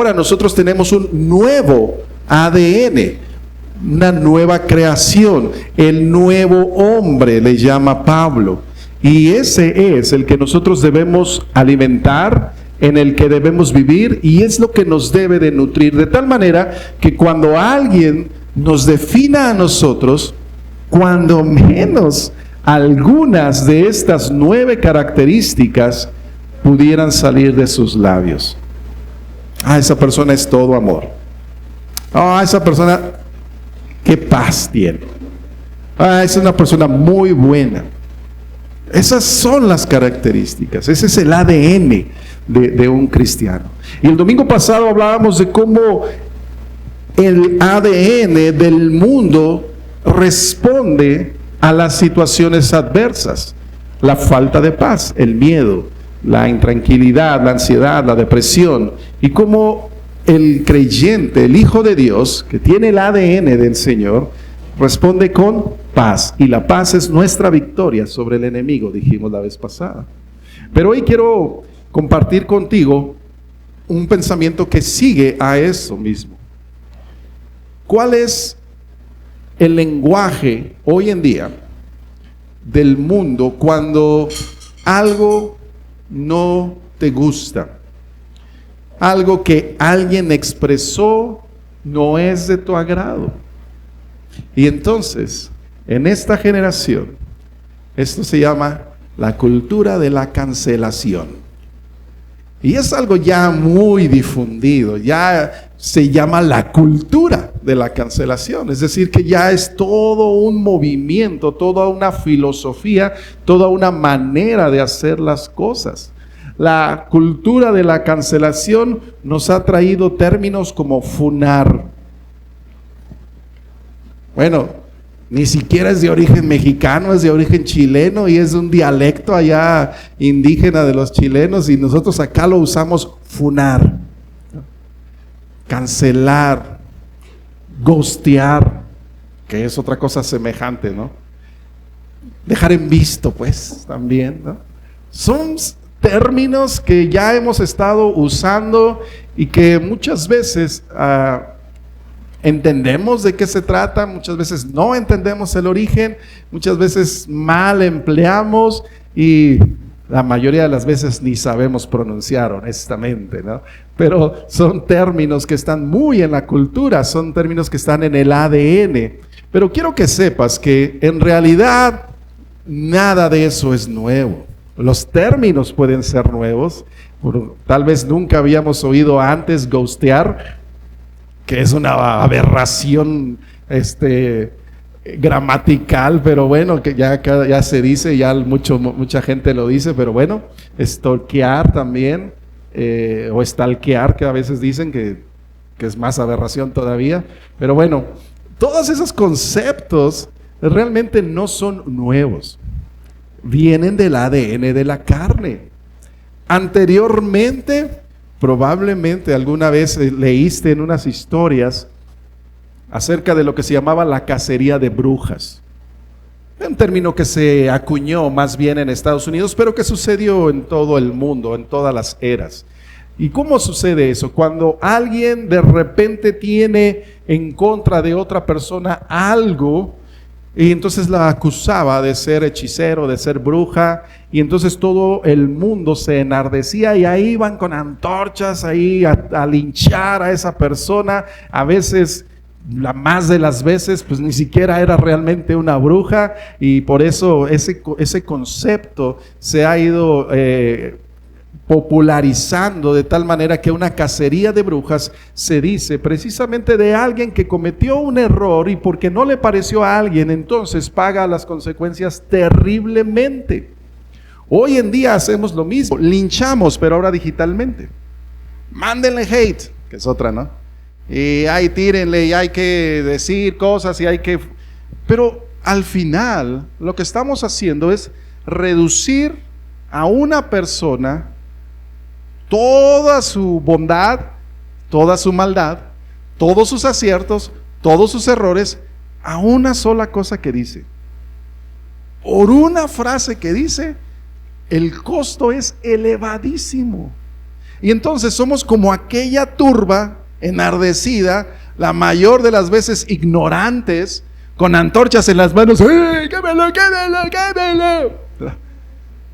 ahora nosotros tenemos un nuevo ADN, una nueva creación, el nuevo hombre le llama Pablo. Y ese es el que nosotros debemos alimentar, en el que debemos vivir, y es lo que nos debe de nutrir, de tal manera que cuando alguien nos defina a nosotros, cuando menos algunas de estas 9 características pudieran salir de sus labios. Esa persona es todo amor. Esa persona, qué paz tiene. Es una persona muy buena. Esas son las características, ese es el ADN de un cristiano. Y el domingo pasado hablábamos de cómo el ADN del mundo responde a las situaciones adversas: la falta de paz, el miedo, la intranquilidad, la ansiedad, la depresión. Y cómo el creyente, el Hijo de Dios, que tiene el ADN del Señor, responde con paz. Y la paz es nuestra victoria sobre el enemigo, dijimos la vez pasada. Pero hoy quiero compartir contigo un pensamiento que sigue a eso mismo. ¿Cuál es el lenguaje hoy en día del mundo cuando algo no te gusta? Algo que alguien expresó no es de tu agrado. Y entonces, en esta generación, esto se llama la cultura de la cancelación. Y es algo ya muy difundido, ya se llama la cultura de la cancelación. Es decir, que ya es todo un movimiento, toda una filosofía, toda una manera de hacer las cosas. La cultura de la cancelación nos ha traído términos como funar. Bueno, ni siquiera es de origen mexicano, es de origen chileno y es un dialecto allá indígena de los chilenos, y nosotros acá lo usamos: funar, cancelar, ghostear, que es otra cosa semejante, ¿no? Dejar en visto, pues, también, ¿no? Son términos que ya hemos estado usando y que muchas veces entendemos de qué se trata, muchas veces no entendemos el origen, muchas veces mal empleamos y la mayoría de las veces ni sabemos pronunciar honestamente, ¿no? Pero son términos que están muy en la cultura, son términos que están en el ADN. Pero quiero que sepas que en realidad nada de eso es nuevo. Los términos pueden ser nuevos, tal vez nunca habíamos oído antes ghostear, que es una aberración gramatical, pero bueno, que ya se dice, ya mucha gente lo dice, pero bueno, stalkear también, o stalkear, que a veces dicen que es más aberración todavía, pero bueno, todos esos conceptos realmente no son nuevos, vienen del ADN de la carne. Anteriormente, probablemente alguna vez leíste en unas historias acerca de lo que se llamaba la cacería de brujas. Un término que se acuñó más bien en Estados Unidos, pero que sucedió en todo el mundo, en todas las eras. ¿Y cómo sucede eso? Cuando alguien de repente tiene en contra de otra persona algo, y entonces la acusaba de ser hechicero, de ser bruja, y entonces todo el mundo se enardecía y ahí iban con antorchas ahí a linchar a esa persona. A veces, la más de las veces, pues ni siquiera era realmente una bruja, y por eso ese concepto se ha ido popularizando de tal manera que una cacería de brujas se dice precisamente de alguien que cometió un error y porque no le pareció a alguien, entonces paga las consecuencias terriblemente. Hoy en día hacemos lo mismo, linchamos, pero ahora digitalmente. Mándenle hate, que es otra, ¿no? Y ahí tírenle, y hay que decir cosas, y hay que... Pero al final, lo que estamos haciendo es reducir a una persona toda su bondad, toda su maldad, todos sus aciertos, todos sus errores, a una sola cosa que dice. Por una frase que dice, el costo es elevadísimo. Y entonces somos como aquella turba enardecida, la mayor de las veces ignorantes, con antorchas en las manos. ¡Quémelo, quémelo, quémelo!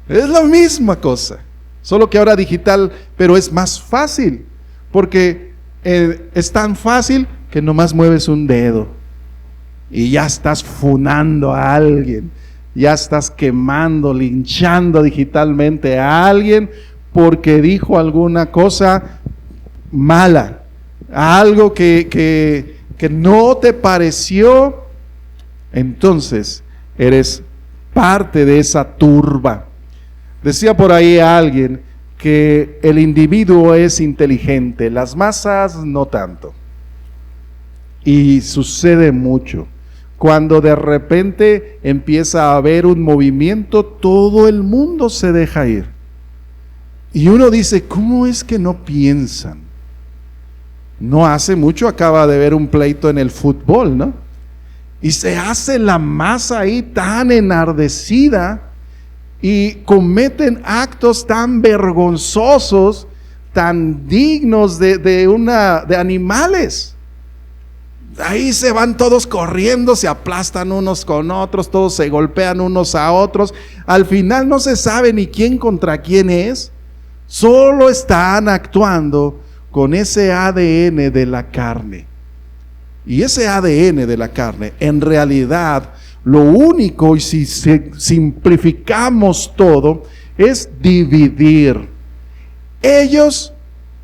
Es la misma cosa, solo que ahora digital, pero es más fácil, porque es tan fácil que nomás mueves un dedo y ya estás funando a alguien, ya estás quemando, linchando digitalmente a alguien porque dijo alguna cosa mala, algo que no te pareció. Entonces eres parte de esa turba. Decía por ahí alguien que el individuo es inteligente, las masas no tanto. Y sucede mucho. Cuando de repente empieza a haber un movimiento, todo el mundo se deja ir. Y uno dice, ¿cómo es que no piensan? No hace mucho acaba de haber un pleito en el fútbol, ¿no? Y se hace la masa ahí tan enardecida y cometen actos tan vergonzosos, tan dignos de animales. Ahí se van todos corriendo, se aplastan unos con otros, todos se golpean unos a otros. Al final no se sabe ni quién contra quién es, solo están actuando con ese ADN de la carne. Y ese ADN de la carne, en realidad, lo único, y si simplificamos todo, es dividir ellos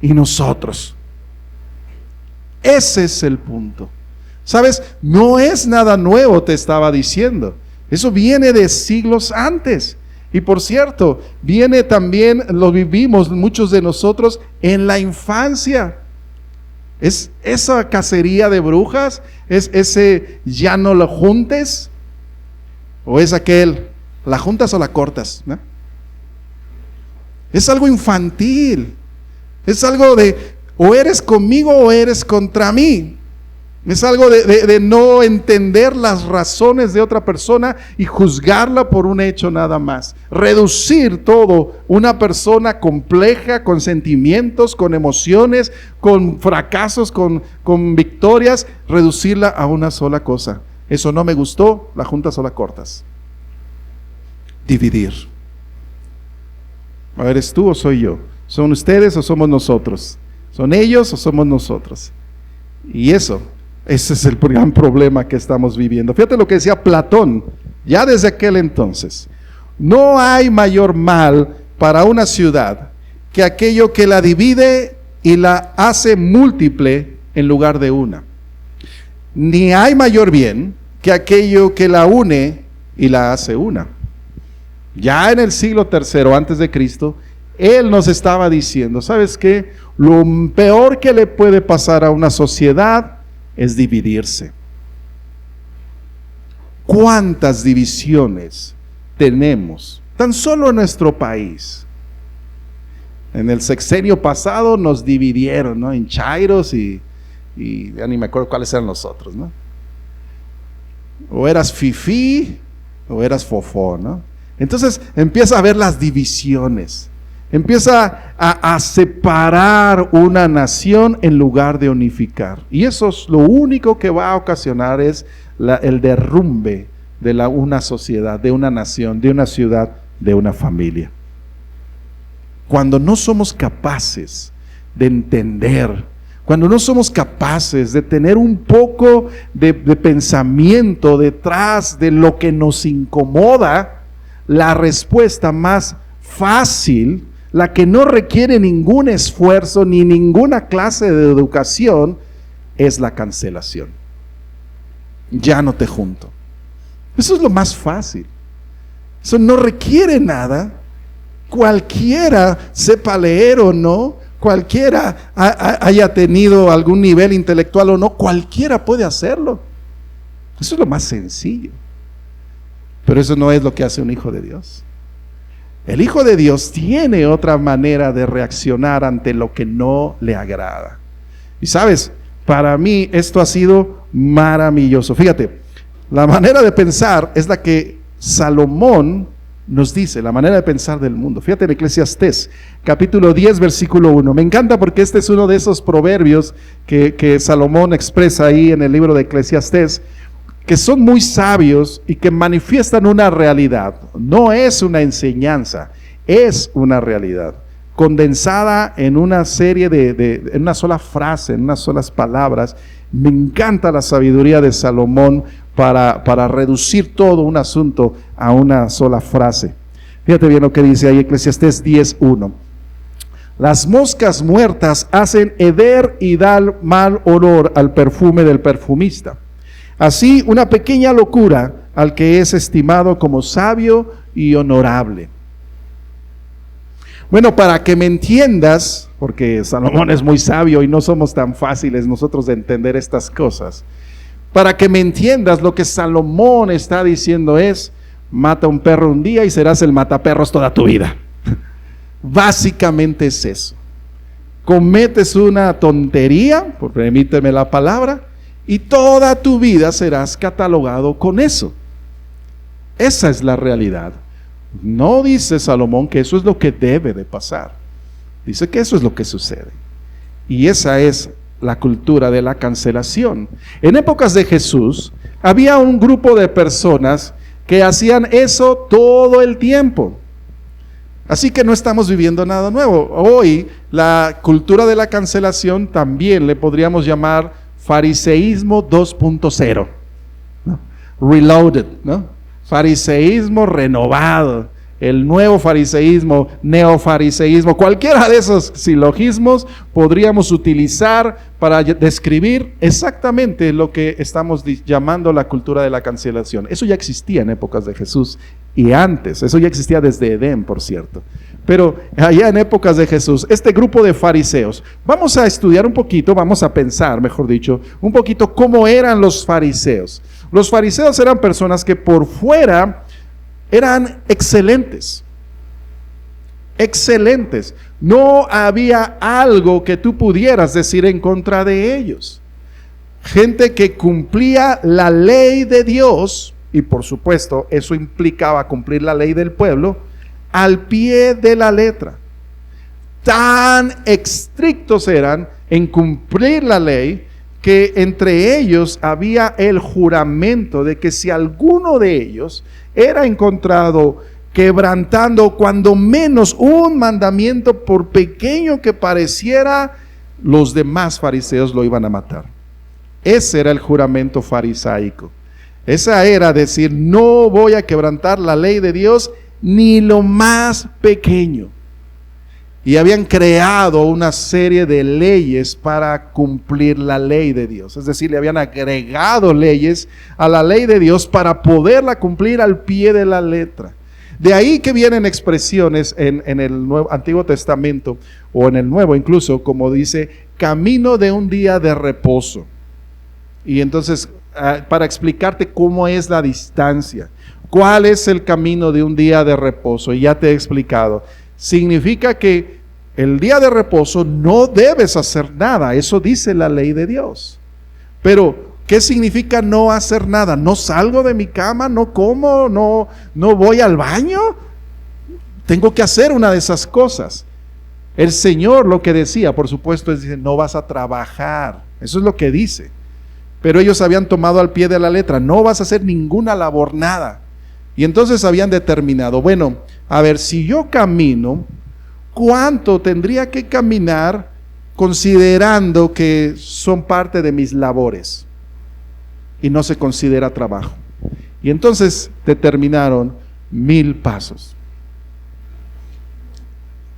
y nosotros. Ese es el punto. ¿Sabes? No es nada nuevo, te estaba diciendo. Eso viene de siglos antes. Y por cierto, viene también, lo vivimos muchos de nosotros en la infancia. Es esa cacería de brujas, es ese ya no lo juntes, o es aquel, ¿la juntas o la cortas? ¿No? Es algo infantil, es algo de o eres conmigo o eres contra mí. Es algo de no entender las razones de otra persona y juzgarla por un hecho nada más. Reducir todo, una persona compleja, con sentimientos, con emociones, con fracasos, con victorias, reducirla a una sola cosa. Eso no me gustó, la juntas o la cortas. Dividir. A ver, ¿eres tú o soy yo? ¿Son ustedes o somos nosotros? ¿Son ellos o somos nosotros? Y ese es el gran problema que estamos viviendo. Fíjate lo que decía Platón, ya desde aquel entonces. No hay mayor mal para una ciudad que aquello que la divide y la hace múltiple en lugar de una. Ni hay mayor bien que aquello que la une y la hace una. Ya en el siglo III antes de Cristo, él nos estaba diciendo, ¿sabes qué? Lo peor que le puede pasar a una sociedad es dividirse. ¿Cuántas divisiones tenemos? Tan solo en nuestro país. En el sexenio pasado nos dividieron, ¿no? En chairos y ya ni me acuerdo cuáles eran los otros, ¿no? O eras fifí o eras fofó, ¿no? Entonces empieza a ver las divisiones. Empieza a separar una nación en lugar de unificar. Y eso es lo único que va a ocasionar es el derrumbe de una sociedad, de una nación, de una ciudad, de una familia. Cuando no somos capaces de entender, cuando no somos capaces de tener un poco de pensamiento detrás de lo que nos incomoda, la respuesta más fácil, la que no requiere ningún esfuerzo ni ninguna clase de educación, es la cancelación. Ya no te junto. Eso es lo más fácil. Eso no requiere nada. Cualquiera, sepa leer o no, cualquiera haya tenido algún nivel intelectual o no, cualquiera puede hacerlo. Eso es lo más sencillo. Pero eso no es lo que hace un hijo de Dios. El Hijo de Dios tiene otra manera de reaccionar ante lo que no le agrada. Y sabes, para mí esto ha sido maravilloso. Fíjate, la manera de pensar es la que Salomón nos dice la manera de pensar del mundo. Fíjate en Eclesiastés, capítulo 10, versículo 1. Me encanta porque este es uno de esos proverbios que Salomón expresa ahí en el libro de Eclesiastés, que son muy sabios y que manifiestan una realidad. No es una enseñanza, es una realidad condensada en una serie en una sola frase, en unas solas palabras. Me encanta la sabiduría de Salomón para reducir todo un asunto a una sola frase. Fíjate bien lo que dice ahí Eclesiastés 10:1. Las moscas muertas hacen heder y dan mal olor al perfume del perfumista. Así una pequeña locura al que es estimado como sabio y honorable. Bueno, para que me entiendas, porque Salomón es muy sabio y no somos tan fáciles nosotros de entender estas cosas. Para que me entiendas, lo que Salomón está diciendo es: mata un perro un día y serás el mataperros toda tu vida. Básicamente es eso. Cometes una tontería, permíteme la palabra, y toda tu vida serás catalogado con eso. Esa es la realidad. No dice Salomón que eso es lo que debe de pasar. Dice que eso es lo que sucede. Y esa es la cultura de la cancelación. En épocas de Jesús había un grupo de personas que hacían eso todo el tiempo. Así que no estamos viviendo nada nuevo. Hoy la cultura de la cancelación también le podríamos llamar fariseísmo 2.0, ¿no? Reloaded, ¿no? Fariseísmo renovado, el nuevo fariseísmo, neofariseísmo, cualquiera de esos silogismos podríamos utilizar para describir exactamente lo que estamos llamando la cultura de la cancelación. Eso ya existía en épocas de Jesús y antes, eso ya existía desde Edén, por cierto. Pero allá en épocas de Jesús, este grupo de fariseos, vamos a estudiar un poquito, vamos a pensar, mejor dicho, un poquito cómo eran los fariseos. Los fariseos eran personas que por fuera eran excelentes. Excelentes. No había algo que tú pudieras decir en contra de ellos. Gente que cumplía la ley de Dios, y por supuesto eso implicaba cumplir la ley del pueblo, al pie de la letra. Tan estrictos eran en cumplir la ley que entre ellos había el juramento de que si alguno de ellos era encontrado quebrantando cuando menos un mandamiento, por pequeño que pareciera, los demás fariseos lo iban a matar. Ese era el juramento farisaico. Esa era decir: no voy a quebrantar la ley de Dios ni lo más pequeño. Y habían creado una serie de leyes para cumplir la ley de Dios. Es decir, le habían agregado leyes a la ley de Dios para poderla cumplir al pie de la letra. De ahí que vienen expresiones en el Antiguo Testamento o en el Nuevo incluso, como dice, camino de un día de reposo. Y entonces, para explicarte cómo es la distancia, cuál es el camino de un día de reposo, y ya te he explicado. Significa que el día de reposo no debes hacer nada, eso dice la ley de Dios. Pero, ¿qué significa no hacer nada? ¿No salgo de mi cama? ¿No como? ¿No voy al baño? Tengo que hacer una de esas cosas. El Señor lo que decía, por supuesto, es: dice, no vas a trabajar. Eso es lo que dice. Pero ellos habían tomado al pie de la letra: no vas a hacer ninguna labor, nada. Y entonces habían determinado: bueno, a ver, si yo camino, ¿cuánto tendría que caminar considerando que son parte de mis labores? Y no se considera trabajo. Y entonces determinaron 1000 pasos.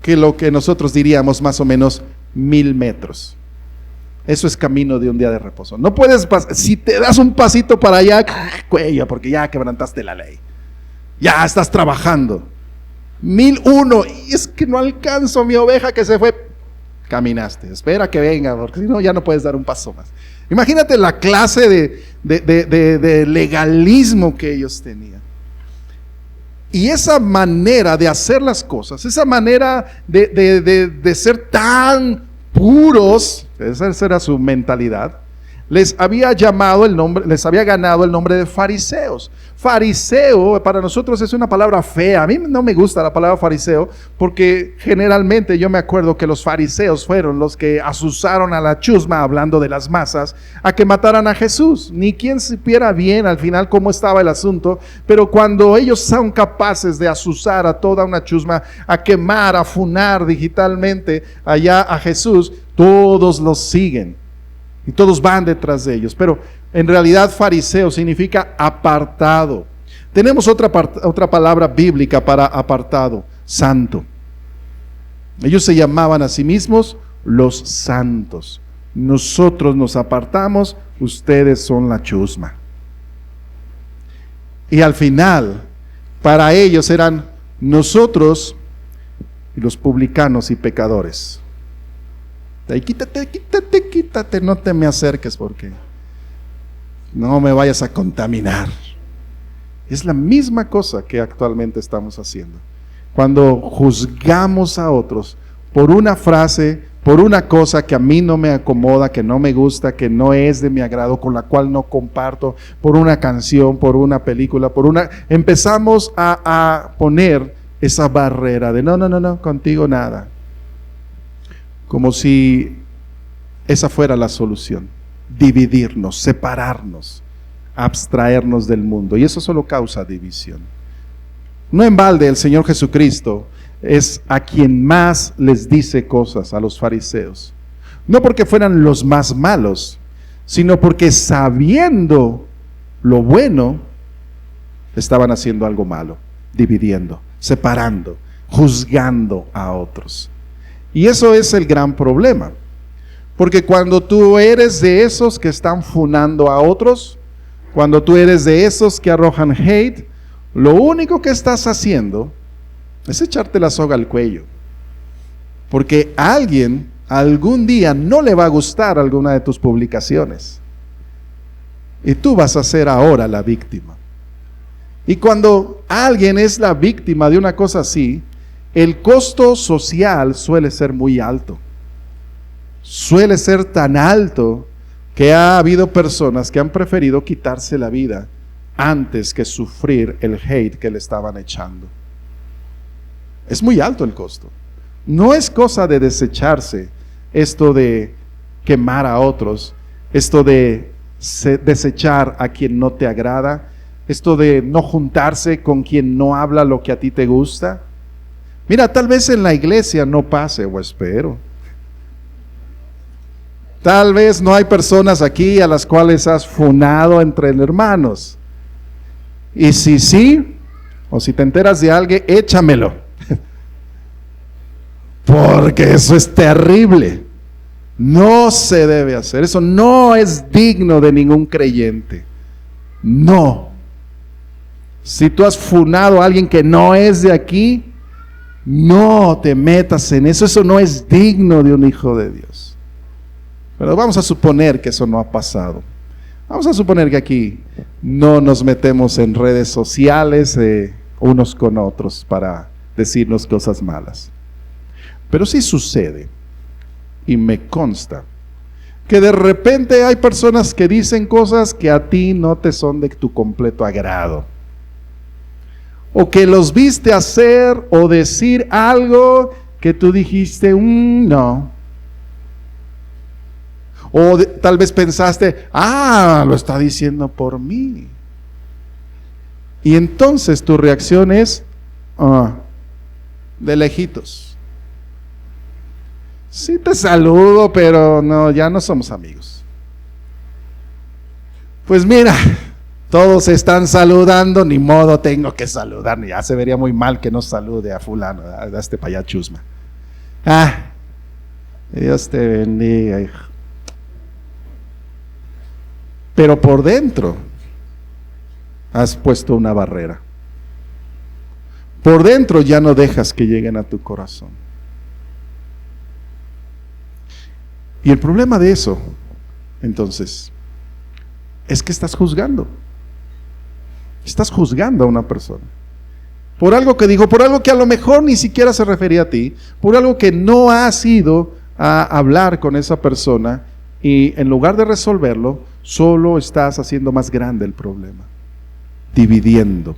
Que lo que nosotros diríamos más o menos 1000 metros. Eso es camino de un día de reposo. No puedes pasar, si te das un pasito para allá, cuello, porque ya quebrantaste la ley. Ya estás trabajando. 1001, y es que no alcanzo mi oveja que se fue. Caminaste, espera que venga, porque si no ya no puedes dar un paso más. Imagínate la clase de legalismo que ellos tenían. Y esa manera de hacer las cosas, esa manera de ser tan puros, esa era su mentalidad, les había llamado el nombre, les había ganado el nombre de fariseos. Fariseo para nosotros es una palabra fea. A mí no me gusta la palabra fariseo porque generalmente yo me acuerdo que los fariseos fueron los que asusaron a la chusma, hablando de las masas, a que mataran a Jesús. Ni quien supiera bien al final cómo estaba el asunto, pero cuando ellos son capaces de asusar a toda una chusma, a quemar, a funar digitalmente allá a Jesús, todos los siguen. Y todos van detrás de ellos. Pero en realidad fariseo significa apartado. Tenemos otra palabra bíblica para apartado: santo. Ellos se llamaban a sí mismos los santos. Nosotros nos apartamos, ustedes son la chusma. Y al final, para ellos eran nosotros y los publicanos y pecadores. Ahí, quítate, no te me acerques porque no me vayas a contaminar. Es la misma cosa que actualmente estamos haciendo. Cuando juzgamos a otros por una frase, por una cosa que a mí no me acomoda, que no me gusta, que no es de mi agrado, con la cual no comparto, por una canción, por una película, empezamos a poner esa barrera de no, contigo nada. Como si esa fuera la solución: dividirnos, separarnos, abstraernos del mundo. Y eso solo causa división. No en balde el Señor Jesucristo es a quien más les dice cosas a los fariseos. No porque fueran los más malos, sino porque sabiendo lo bueno, estaban haciendo algo malo, dividiendo, separando, juzgando a otros. Y eso es el gran problema, porque cuando tú eres de esos que están funando a otros, cuando tú eres de esos que arrojan hate, lo único que estás haciendo es echarte la soga al cuello, porque a alguien algún día no le va a gustar alguna de tus publicaciones, y tú vas a ser ahora la víctima. Y cuando alguien es la víctima de una cosa así, el costo social suele ser muy alto. Suele ser tan alto que ha habido personas que han preferido quitarse la vida antes que sufrir el hate que le estaban echando. Es muy alto el costo. No es cosa de desecharse esto de quemar a otros, esto de desechar a quien no te agrada, esto de no juntarse con quien no habla lo que a ti te gusta. Mira, tal vez en la iglesia no pase, o espero. Tal vez no hay personas aquí a las cuales has funado entre hermanos. Y si sí, o si te enteras de alguien, échamelo. Porque eso es terrible. No se debe hacer. Eso no es digno de ningún creyente. No. Si tú has funado a alguien que no es de aquí, no te metas en eso. Eso no es digno de un hijo de Dios. Pero vamos a suponer que eso no ha pasado. Vamos a suponer que aquí no nos metemos en redes sociales unos con otros para decirnos cosas malas. Pero sí sucede, y me consta, que de repente hay personas que dicen cosas que a ti no te son de tu completo agrado. O que los viste hacer o decir algo que tú dijiste, no. O tal vez pensaste, lo está diciendo por mí. Y entonces tu reacción es, de lejitos. Sí te saludo, pero no, ya no somos amigos. Pues mira, todos están saludando, ni modo tengo que saludar. Ya se vería muy mal que no salude a fulano, a este para allá chusma. Dios te bendiga, hijo. Pero por dentro has puesto una barrera. Por dentro ya no dejas que lleguen a tu corazón. Y el problema de eso, entonces, es que estás juzgando. Estás juzgando a una persona. Por algo que dijo, por algo que a lo mejor ni siquiera se refería a ti, por algo que no has ido a hablar con esa persona Y en lugar de resolverlo, solo estás haciendo más grande el problema, dividiendo.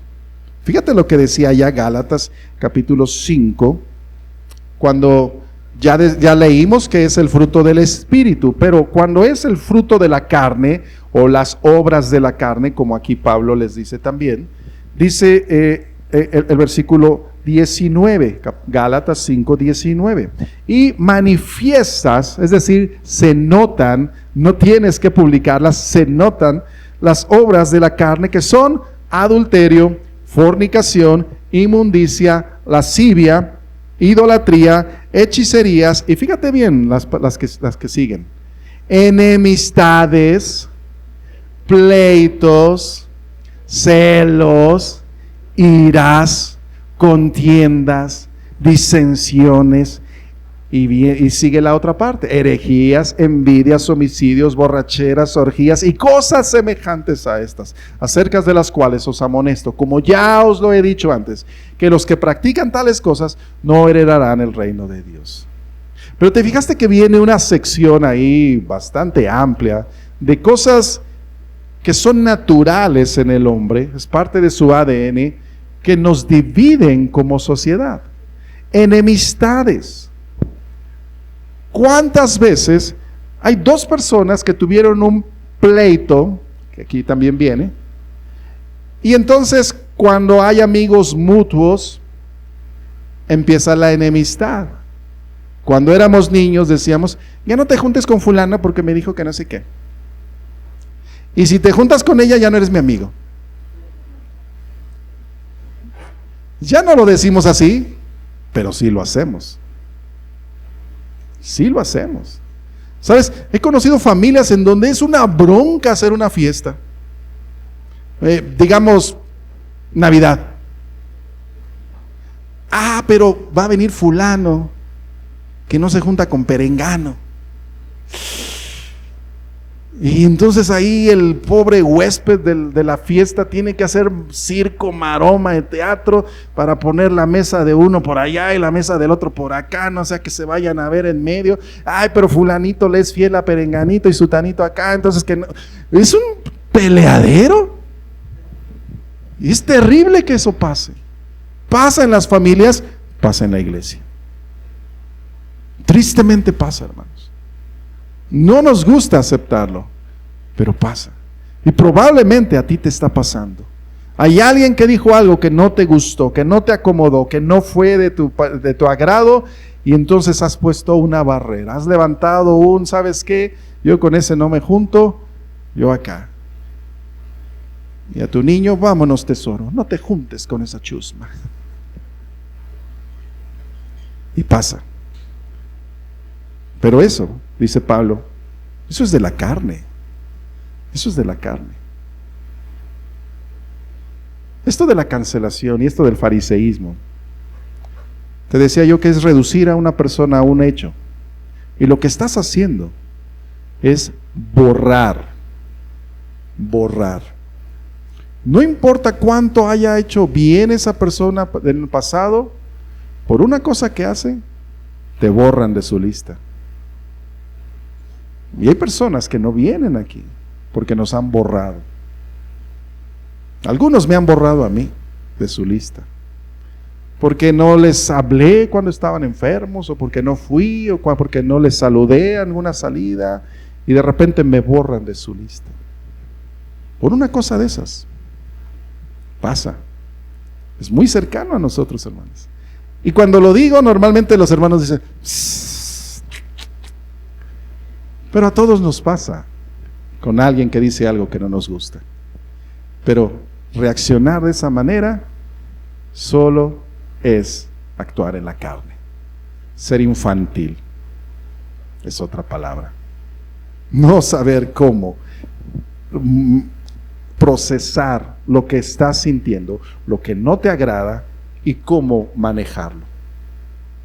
Fíjate lo que decía ya Gálatas capítulo 5, cuando ya leímos que es el fruto del Espíritu, pero cuando es el fruto de la carne o las obras de la carne, como aquí Pablo les dice también, dice el versículo 19, Gálatas 5, 19, y manifiestas, es decir, se notan, no tienes que publicarlas, se notan las obras de la carne, que son adulterio, fornicación, inmundicia, lascivia, idolatría, hechicerías, y fíjate bien las que siguen: enemistades, pleitos, celos, iras, contiendas, disensiones, y sigue la otra parte: herejías, envidias, homicidios, borracheras, orgías y cosas semejantes a estas, acerca de las cuales os amonesto, como ya os lo he dicho antes, que los que practican tales cosas no heredarán el reino de Dios. Pero te fijaste que viene una sección ahí bastante amplia de cosas que son naturales en el hombre, es parte de su ADN, que nos dividen como sociedad. Enemistades. ¿Cuántas veces hay dos personas que tuvieron un pleito, que aquí también viene, y entonces cuando hay amigos mutuos, empieza la enemistad? Cuando éramos niños decíamos: ya no te juntes con fulano porque me dijo que no sé qué. Y si te juntas con ella ya no eres mi amigo. Ya no lo decimos así, pero sí lo hacemos. Sí lo hacemos. ¿Sabes? He conocido familias en donde es una bronca hacer una fiesta. Digamos, Navidad. Ah, pero va a venir fulano que no se junta con perengano. Y entonces ahí el pobre huésped de la fiesta tiene que hacer circo, maroma de teatro para poner la mesa de uno por allá y la mesa del otro por acá, no sea que se vayan a ver en medio. Ay, pero fulanito le es fiel a perenganito y sutanito acá, entonces que no. Es un peleadero. Y es terrible que eso pase. Pasa en las familias, pasa en la iglesia. Tristemente pasa, hermanos. No nos gusta aceptarlo, pero pasa. Y probablemente a ti te está pasando. Hay alguien que dijo algo que no te gustó, que no te acomodó, que no fue de tu agrado, y entonces has puesto una barrera. Has levantado ¿sabes qué? Yo con ese no me junto, yo acá. Y a tu niño: vámonos, tesoro, no te juntes con esa chusma. Y pasa. Pero eso, dice Pablo, eso es de la carne. Eso es de la carne. Esto de la cancelación y esto del fariseísmo, te decía yo que es reducir a una persona a un hecho. Y lo que estás haciendo es borrar. No importa cuánto haya hecho bien esa persona en el pasado, por una cosa que hace, te borran de su lista. Y hay personas que no vienen aquí porque nos han borrado. Algunos me han borrado a mí de su lista, porque no les hablé cuando estaban enfermos, o porque no fui, o porque no les saludé en alguna salida, y de repente me borran de su lista. Por una cosa de esas. Pasa. Es muy cercano a nosotros, hermanos. Y cuando lo digo, normalmente los hermanos dicen: pero a todos nos pasa con alguien que dice algo que no nos gusta. Pero reaccionar de esa manera solo es actuar en la carne. Ser infantil es otra palabra. No saber cómo procesar lo que estás sintiendo, lo que no te agrada, y cómo manejarlo.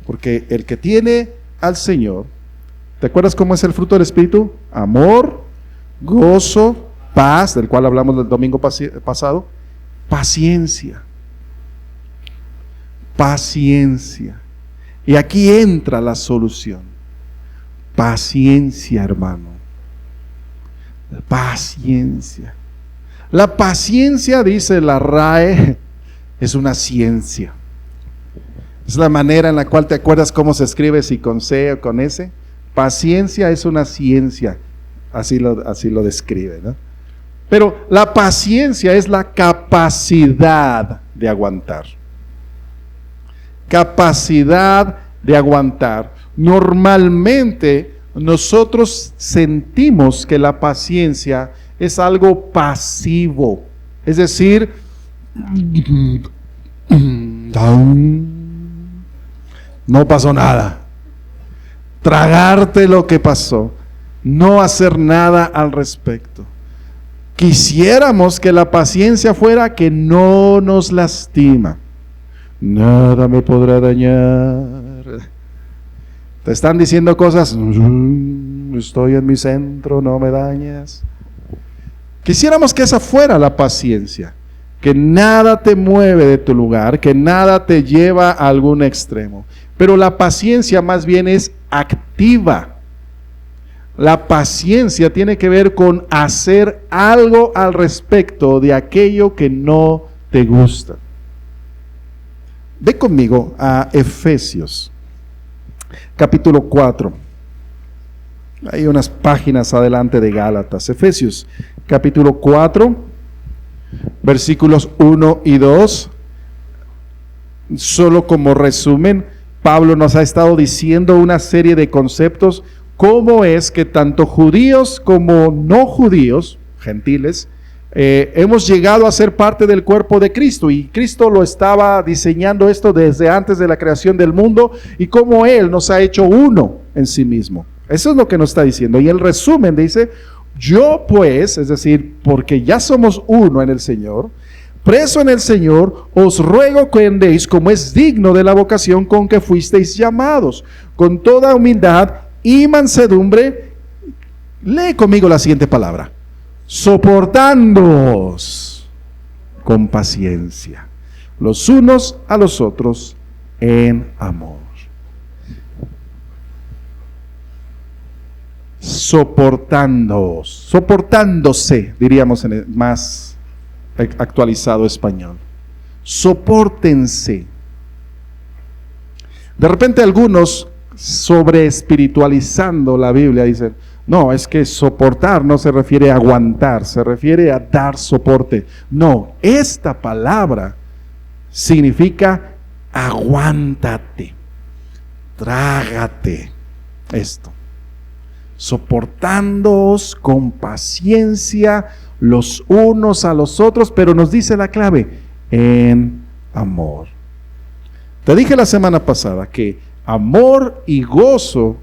Porque el que tiene al Señor, ¿te acuerdas cómo es el fruto del Espíritu? Amor, gozo, paz, del cual hablamos el domingo pasado, paciencia. Paciencia. Y aquí entra la solución. Paciencia, hermano. Paciencia. La paciencia, dice la RAE, es una ciencia. Es la manera en la cual te acuerdas cómo se escribe, si con C o con S. Paciencia es una ciencia. Así lo describe, ¿no? Pero la paciencia es la capacidad de aguantar. Capacidad de aguantar. Normalmente nosotros sentimos que la paciencia es algo pasivo. Es decir, no pasó nada. Tragarte lo que pasó. No hacer nada al respecto. Quisiéramos que la paciencia fuera que no nos lastima. Nada me podrá dañar. Te están diciendo cosas. Estoy en mi centro, no me dañas. Quisiéramos que esa fuera la paciencia. Que nada te mueve de tu lugar, que nada te lleva a algún extremo. Pero la paciencia más bien es activa. La paciencia tiene que ver con hacer algo al respecto de aquello que no te gusta. Ve conmigo a Efesios, capítulo 4. Hay unas páginas adelante de Gálatas. Efesios, capítulo 4, versículos 1 y 2. Solo como resumen, Pablo nos ha estado diciendo una serie de conceptos. ¿Cómo es que tanto judíos como no judíos, gentiles, hemos llegado a ser parte del cuerpo de Cristo? Y Cristo lo estaba diseñando esto desde antes de la creación del mundo, y cómo Él nos ha hecho uno en sí mismo. Eso es lo que nos está diciendo. Y el resumen dice: yo pues, es decir, porque ya somos uno en el Señor, preso en el Señor, os ruego que andéis como es digno de la vocación con que fuisteis llamados, con toda humildad y mansedumbre. Lee conmigo la siguiente palabra: soportándoos con paciencia los unos a los otros en amor. Soportándose, diríamos en el más actualizado español. Sopórtense. De repente algunos, sobre espiritualizando la Biblia, dicen: no, es que soportar no se refiere a aguantar, se refiere a dar soporte. No, esta palabra significa aguántate, trágate esto. Soportándoos con paciencia los unos a los otros, pero nos dice la clave: en amor. Te dije la semana pasada que amor y gozo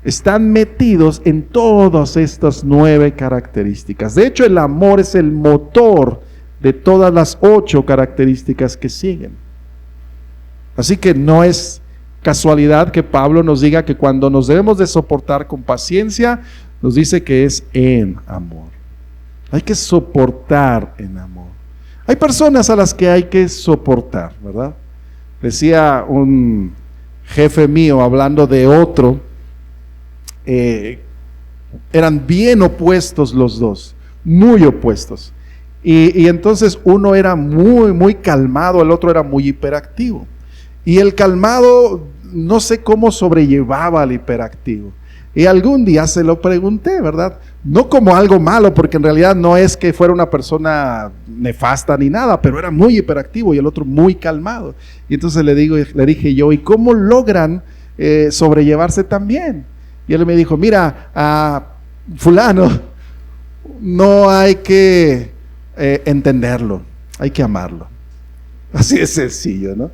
están metidos en todas estas 9 características. De hecho, el amor es el motor de todas las 8 características que siguen. Así que no es casualidad que Pablo nos diga que cuando nos debemos de soportar con paciencia, nos dice que es en amor. Hay que soportar en amor. Hay personas a las que hay que soportar, ¿verdad? Decía un jefe mío hablando de otro, eran bien opuestos los dos, muy opuestos. Y entonces uno era muy calmado, el otro era muy hiperactivo. Y el calmado, no sé cómo sobrellevaba al hiperactivo. Y algún día se lo pregunté, ¿verdad? No como algo malo, porque en realidad no es que fuera una persona nefasta ni nada, pero era muy hiperactivo y el otro muy calmado. Y entonces le dije yo: ¿y cómo logran sobrellevarse tan bien? Y él me dijo: mira, a fulano no hay que entenderlo, hay que amarlo. Así de sencillo, ¿no?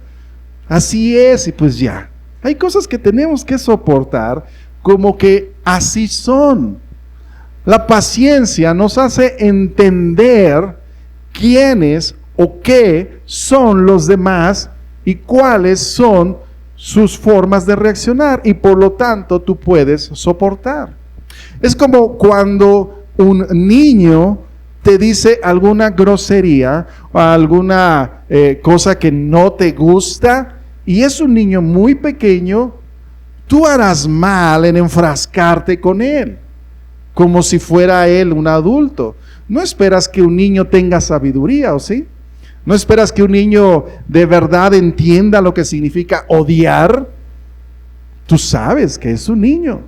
Así es, y pues ya. Hay cosas que tenemos que soportar como que así son. La paciencia nos hace entender quiénes o qué son los demás y cuáles son sus formas de reaccionar, y por lo tanto tú puedes soportar. Es como cuando un niño te dice alguna grosería o alguna cosa que no te gusta, y es un niño muy pequeño, tú harás mal en enfrascarte con él. como si fuera él un adulto. No esperas que un niño tenga sabiduría, ¿o sí? No esperas que un niño de verdad entienda lo que significa odiar. Tú sabes que es un niño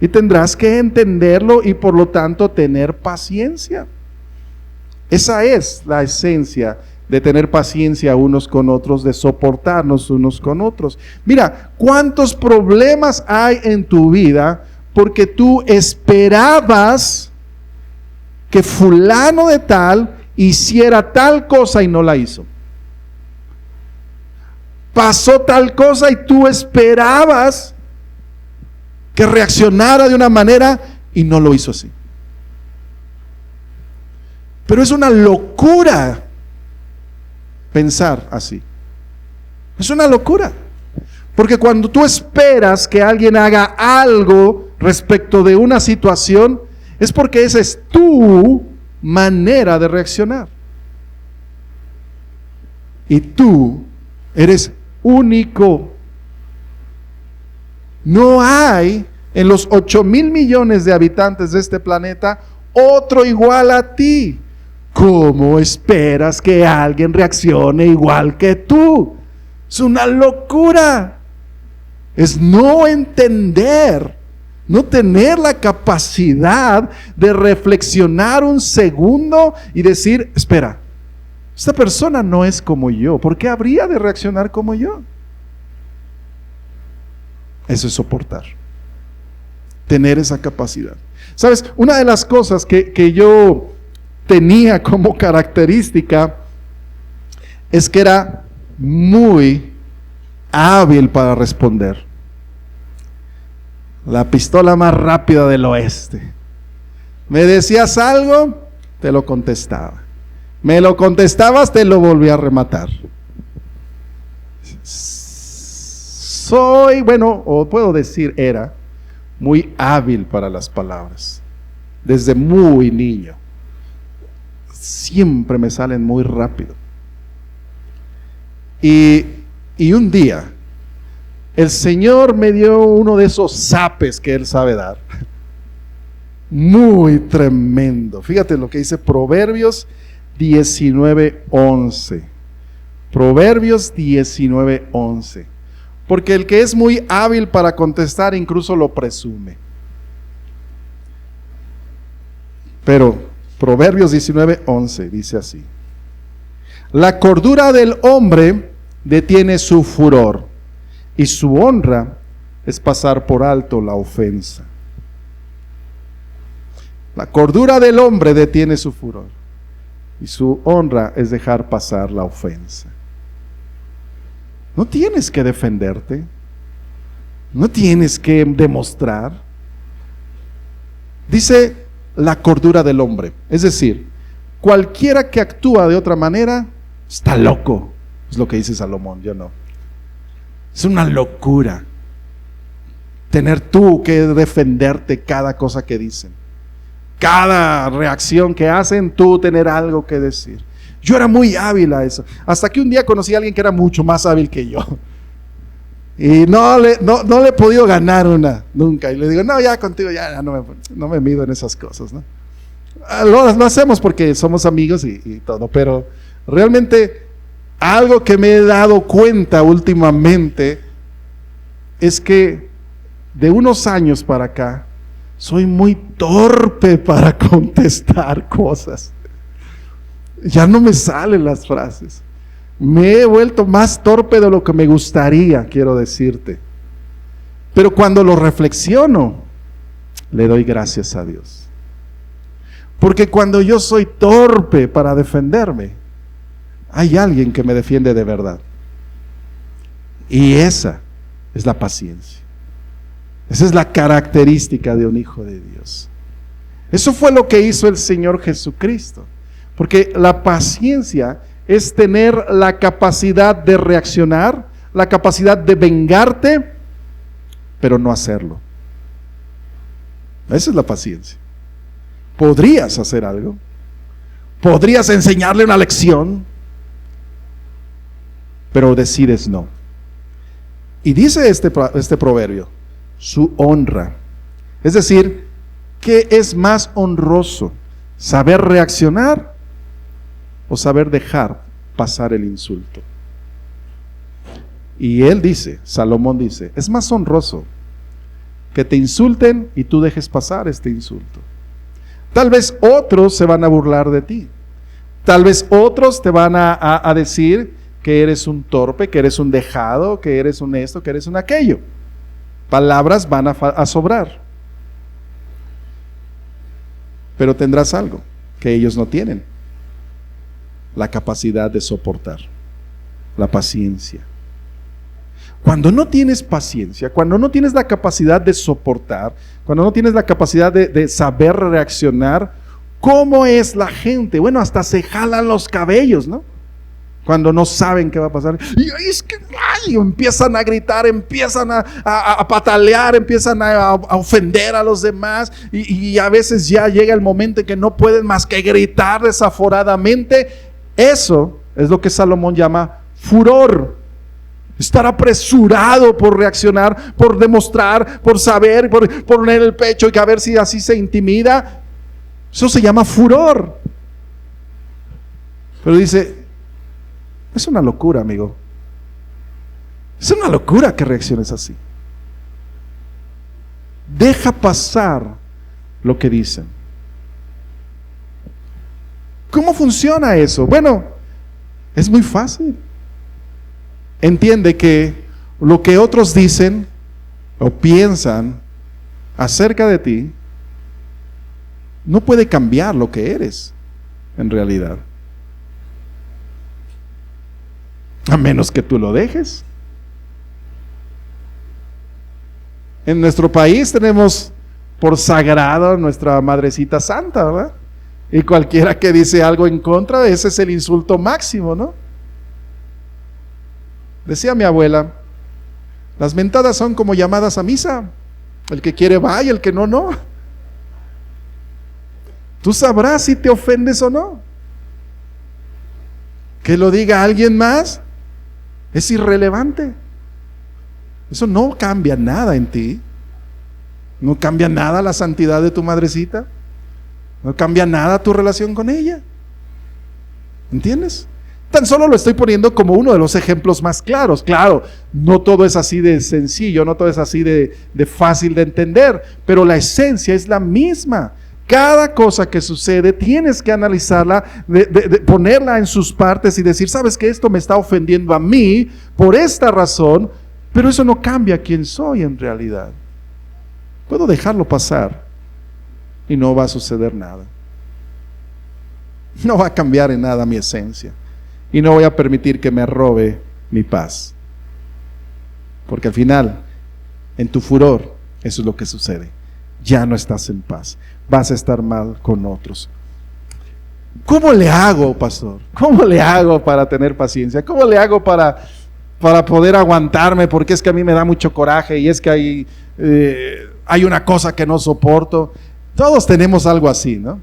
y tendrás que entenderlo y por lo tanto tener paciencia. Esa es la esencia de tener paciencia unos con otros, de soportarnos unos con otros. Mira, ¿cuántos problemas hay en tu vida porque tú esperabas que fulano de tal hiciera tal cosa y no la hizo? Pasó tal cosa y tú esperabas que reaccionara de una manera y no lo hizo así. Pero es una locura pensar así. Es una locura. Porque cuando tú esperas que alguien haga algo respecto de una situación, es porque esa es tu manera de reaccionar. Y tú eres único. No hay en los 8,000 millones de habitantes de este planeta otro igual a ti. ¿Cómo esperas que alguien reaccione igual que tú? Es una locura. Es no entender, no tener la capacidad de reflexionar un segundo y decir, espera, esta persona no es como yo, ¿por qué habría de reaccionar como yo? Eso es soportar, tener esa capacidad. ¿Sabes? Una de las cosas que yo tenía como característica es que era muy hábil para responder. La pistola más rápida del oeste. Me decías algo, te lo contestaba. Me lo contestabas, te lo volví a rematar. Soy, bueno, o puedo decir era, muy hábil para las palabras. Desde muy niño. Siempre me salen muy rápido. Y un día, el Señor me dio uno de esos zapes que Él sabe dar. Muy tremendo. Fíjate lo que dice Proverbios 19:11. Proverbios 19:11. Porque el que es muy hábil para contestar incluso lo presume. Pero Proverbios 19:11 dice así: la cordura del hombre detiene su furor, y su honra es pasar por alto la ofensa. La cordura del hombre detiene su furor, y su honra es dejar pasar la ofensa. No tienes que defenderte, no tienes que demostrar. Dice la cordura del hombre, es decir, cualquiera que actúa de otra manera está loco, es lo que dice Salomón, yo no. Es una locura tener tú que defenderte cada cosa que dicen, cada reacción que hacen, tú tener algo que decir. Yo era muy hábil a eso, hasta que un día conocí a alguien que era mucho más hábil que yo. Y no le he podido ganar una, nunca. Y le digo, no, ya contigo, ya no me mido en esas cosas, ¿no? Lo hacemos porque somos amigos y todo, pero realmente algo que me he dado cuenta últimamente es que de unos años para acá soy muy torpe para contestar cosas. Ya no me salen las frases. Me he vuelto más torpe de lo que me gustaría, quiero decirte. Pero cuando lo reflexiono, le doy gracias a Dios. Porque cuando yo soy torpe para defenderme, hay alguien que me defiende de verdad. Y esa es la paciencia. Esa es la característica de un hijo de Dios. Eso fue lo que hizo el Señor Jesucristo. Porque la paciencia es tener la capacidad de reaccionar, la capacidad de vengarte, pero no hacerlo. Esa es la paciencia. Podrías hacer algo, podrías enseñarle una lección, pero decides no. Y dice este proverbio, su honra. Es decir, ¿qué es más honroso? ¿Saber reaccionar o saber dejar pasar el insulto? Y él dice, Salomón dice, es más honroso que te insulten y tú dejes pasar este insulto. Tal vez otros se van a burlar de ti. Tal vez otros te van a decir que eres un torpe, que eres un dejado, que eres un esto, que eres un aquello. Palabras van a sobrar. Pero tendrás algo que ellos no tienen: la capacidad de soportar, la paciencia. Cuando no tienes paciencia, cuando no tienes la capacidad de soportar, cuando no tienes la capacidad de saber reaccionar, ¿cómo es la gente? Bueno, hasta se jalan los cabellos, ¿no? Cuando no saben qué va a pasar. Y es que empiezan a gritar, empiezan a patalear, empiezan a ofender a los demás. Y a veces ya llega el momento en que no pueden más que gritar desaforadamente. Eso es lo que Salomón llama furor. Estar apresurado por reaccionar, por demostrar, por saber, por poner el pecho y que a ver si así se intimida. Eso se llama furor. Pero dice, es una locura, amigo. Es una locura que reacciones así. Deja pasar lo que dicen. ¿Cómo funciona eso? Bueno, es muy fácil. Entiende que lo que otros dicen o piensan acerca de ti no puede cambiar lo que eres en realidad, a menos que tú lo dejes. En nuestro país tenemos por sagrado nuestra Madrecita Santa, ¿verdad? Y cualquiera que dice algo en contra, ese es el insulto máximo, ¿no? Decía mi abuela, las mentadas son como llamadas a misa. El que quiere va y el que no, no. Tú sabrás si te ofendes o no. Que lo diga alguien más es irrelevante. Eso no cambia nada en ti. No cambia nada la santidad de tu madrecita. No cambia nada tu relación con ella. ¿Entiendes? Tan solo lo estoy poniendo como uno de los ejemplos más claros. Claro, no todo es así de sencillo, no todo es así de fácil de entender, pero la esencia es la misma. Cada cosa que sucede tienes que analizarla, de ponerla en sus partes y decir, sabes que esto me está ofendiendo a mí por esta razón, pero eso no cambia quién soy en realidad. Puedo dejarlo pasar y no va a suceder nada. No va a cambiar en nada mi esencia. Y no voy a permitir que me robe mi paz. Porque al final, en tu furor, eso es lo que sucede. Ya no estás en paz. Vas a estar mal con otros. ¿Cómo le hago, pastor? ¿Cómo le hago para tener paciencia? ¿Cómo le hago para poder aguantarme? Porque es que a mí me da mucho coraje y es que hay una cosa que no soporto. Todos tenemos algo así, ¿no?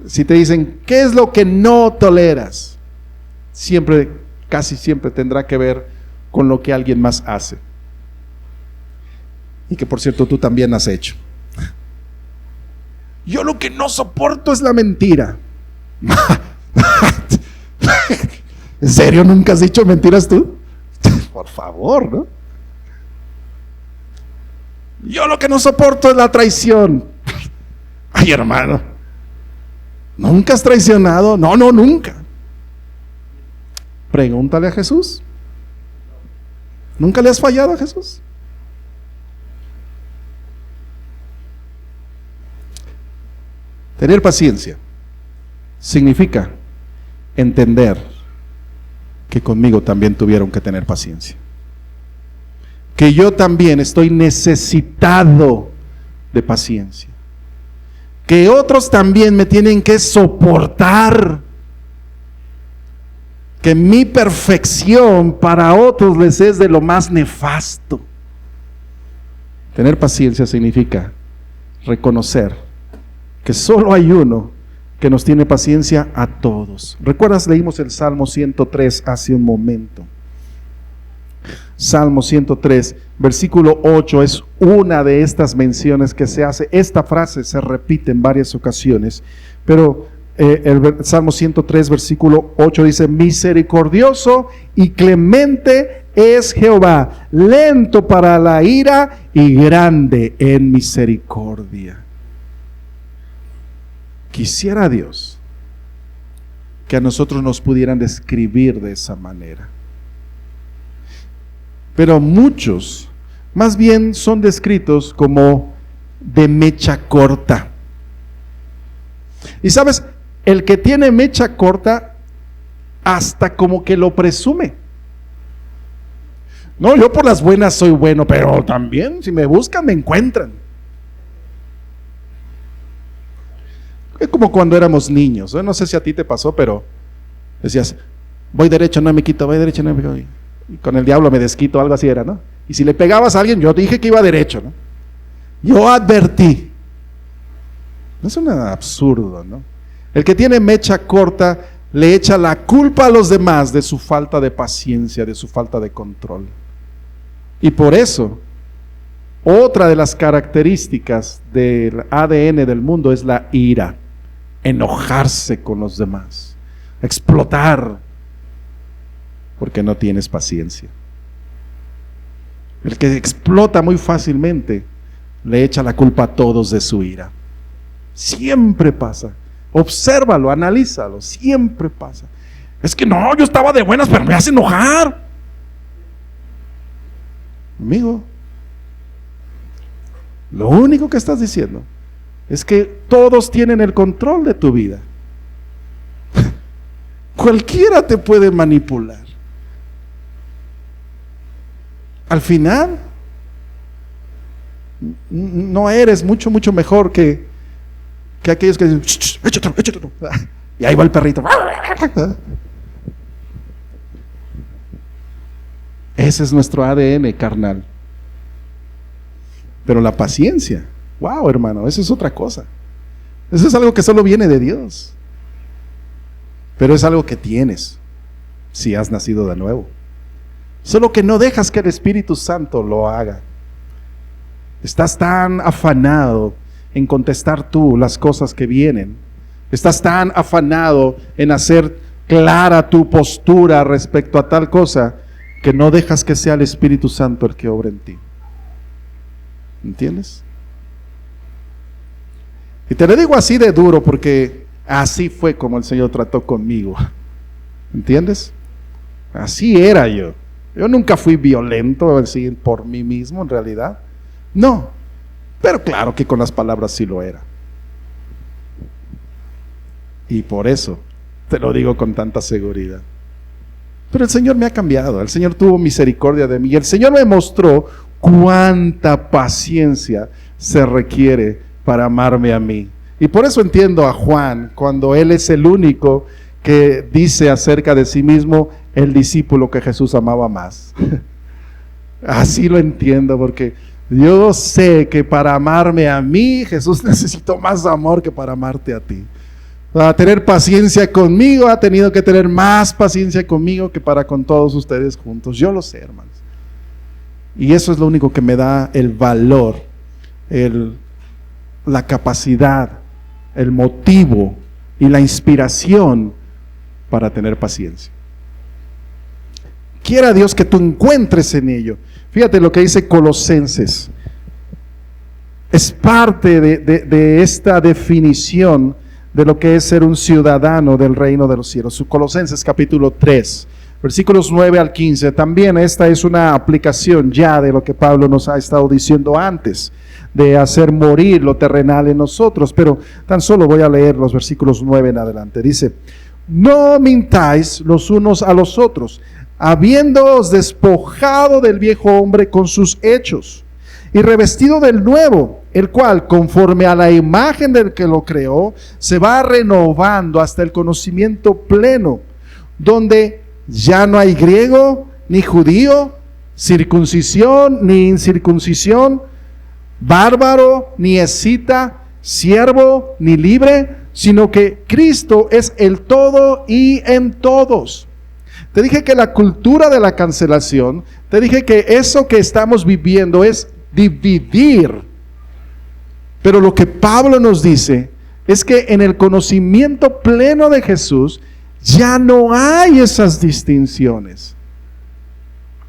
Si te dicen, ¿qué es lo que no toleras? Casi siempre tendrá que ver con lo que alguien más hace. Y que por cierto tú también has hecho. Yo lo que no soporto es la mentira. ¿En serio nunca has dicho mentiras tú? Por favor, ¿no? Yo lo que no soporto es la traición. Ay, hermano, ¿nunca has traicionado? No, nunca. Pregúntale a Jesús. ¿Nunca le has fallado a Jesús? Tener paciencia significa entender que conmigo también tuvieron que tener paciencia. Que yo también estoy necesitado de paciencia. Que otros también me tienen que soportar. Que mi perfección para otros les es de lo más nefasto. Tener paciencia significa reconocer que solo hay uno que nos tiene paciencia a todos. ¿Recuerdas? Leímos el Salmo 103 hace un momento. Salmo 103, versículo 8 es una de estas menciones que se hace. Esta frase se repite en varias ocasiones, pero el Salmo 103, versículo 8 dice: misericordioso y clemente es Jehová, lento para la ira y grande en misericordia. Quisiera Dios que a nosotros nos pudieran describir de esa manera. Pero muchos, más bien, son descritos como de mecha corta. Y sabes, el que tiene mecha corta, hasta como que lo presume. No, yo por las buenas soy bueno, pero también si me buscan me encuentran. Es como cuando éramos niños. Yo no sé si a ti te pasó, pero decías: voy derecho, no me quito, voy derecho, no me quito. Y con el diablo me desquito, algo así era, ¿no? Y si le pegabas a alguien, yo dije que iba derecho, ¿no? Yo advertí. Es un absurdo, ¿no? El que tiene mecha corta le echa la culpa a los demás de su falta de paciencia, de su falta de control. Y por eso, otra de las características del ADN del mundo es la ira, enojarse con los demás, explotar, porque no tienes paciencia. El que explota muy fácilmente le echa la culpa a todos de su ira. Siempre pasa. Obsérvalo, analízalo, siempre pasa. Es que no, yo estaba de buenas, pero me hace enojar. Amigo, lo único que estás diciendo es que todos tienen el control de tu vida. Cualquiera te puede manipular. Al final, no eres mucho mejor que aquellos que dicen: échatelo. Y ahí va el perrito. Ese es nuestro ADN carnal. Pero la paciencia, wow, hermano, eso es otra cosa. Eso es algo que solo viene de Dios. Pero es algo que tienes si has nacido de nuevo. Solo que no dejas que el Espíritu Santo lo haga. Estás tan afanado en contestar tú las cosas que vienen. Estás tan afanado en hacer clara tu postura respecto a tal cosa, que no dejas que sea el Espíritu Santo el que obre en ti. ¿Entiendes? Y te lo digo así de duro porque así fue como el Señor trató conmigo. ¿Entiendes? Así era yo. Yo nunca fui violento así por mí mismo en realidad. No. Pero claro que con las palabras sí lo era. Y por eso te lo digo con tanta seguridad. Pero el Señor me ha cambiado. El Señor tuvo misericordia de mí. Y el Señor me mostró cuánta paciencia se requiere para amarme a mí. Y por eso entiendo a Juan cuando él es el único que dice acerca de sí mismo: el discípulo que Jesús amaba más. Así lo entiendo, porque yo sé que para amarme a mí, Jesús necesitó más amor que para amarte a ti. Para tener paciencia conmigo, ha tenido que tener más paciencia conmigo que para con todos ustedes juntos. Yo lo sé, hermanos. Y eso es lo único que me da el valor, la capacidad, el motivo y la inspiración para tener paciencia. Quiera Dios que tú encuentres en ello. Fíjate lo que dice Colosenses. Es parte de esta definición de lo que es ser un ciudadano del reino de los cielos. Colosenses capítulo 3, versículos 9 al 15. También esta es una aplicación ya de lo que Pablo nos ha estado diciendo antes, de hacer morir lo terrenal en nosotros. Pero tan solo voy a leer los versículos 9 en adelante. Dice: no mintáis los unos a los otros, habiéndoos despojado del viejo hombre con sus hechos, y revestido del nuevo, el cual, conforme a la imagen del que lo creó, se va renovando hasta el conocimiento pleno, donde ya no hay griego ni judío, circuncisión ni incircuncisión, bárbaro ni escita, siervo ni libre, sino que Cristo es el todo y en todos. Te dije que la cultura de la cancelación, te dije que eso que estamos viviendo es dividir. Pero lo que Pablo nos dice es que en el conocimiento pleno de Jesús ya no hay esas distinciones.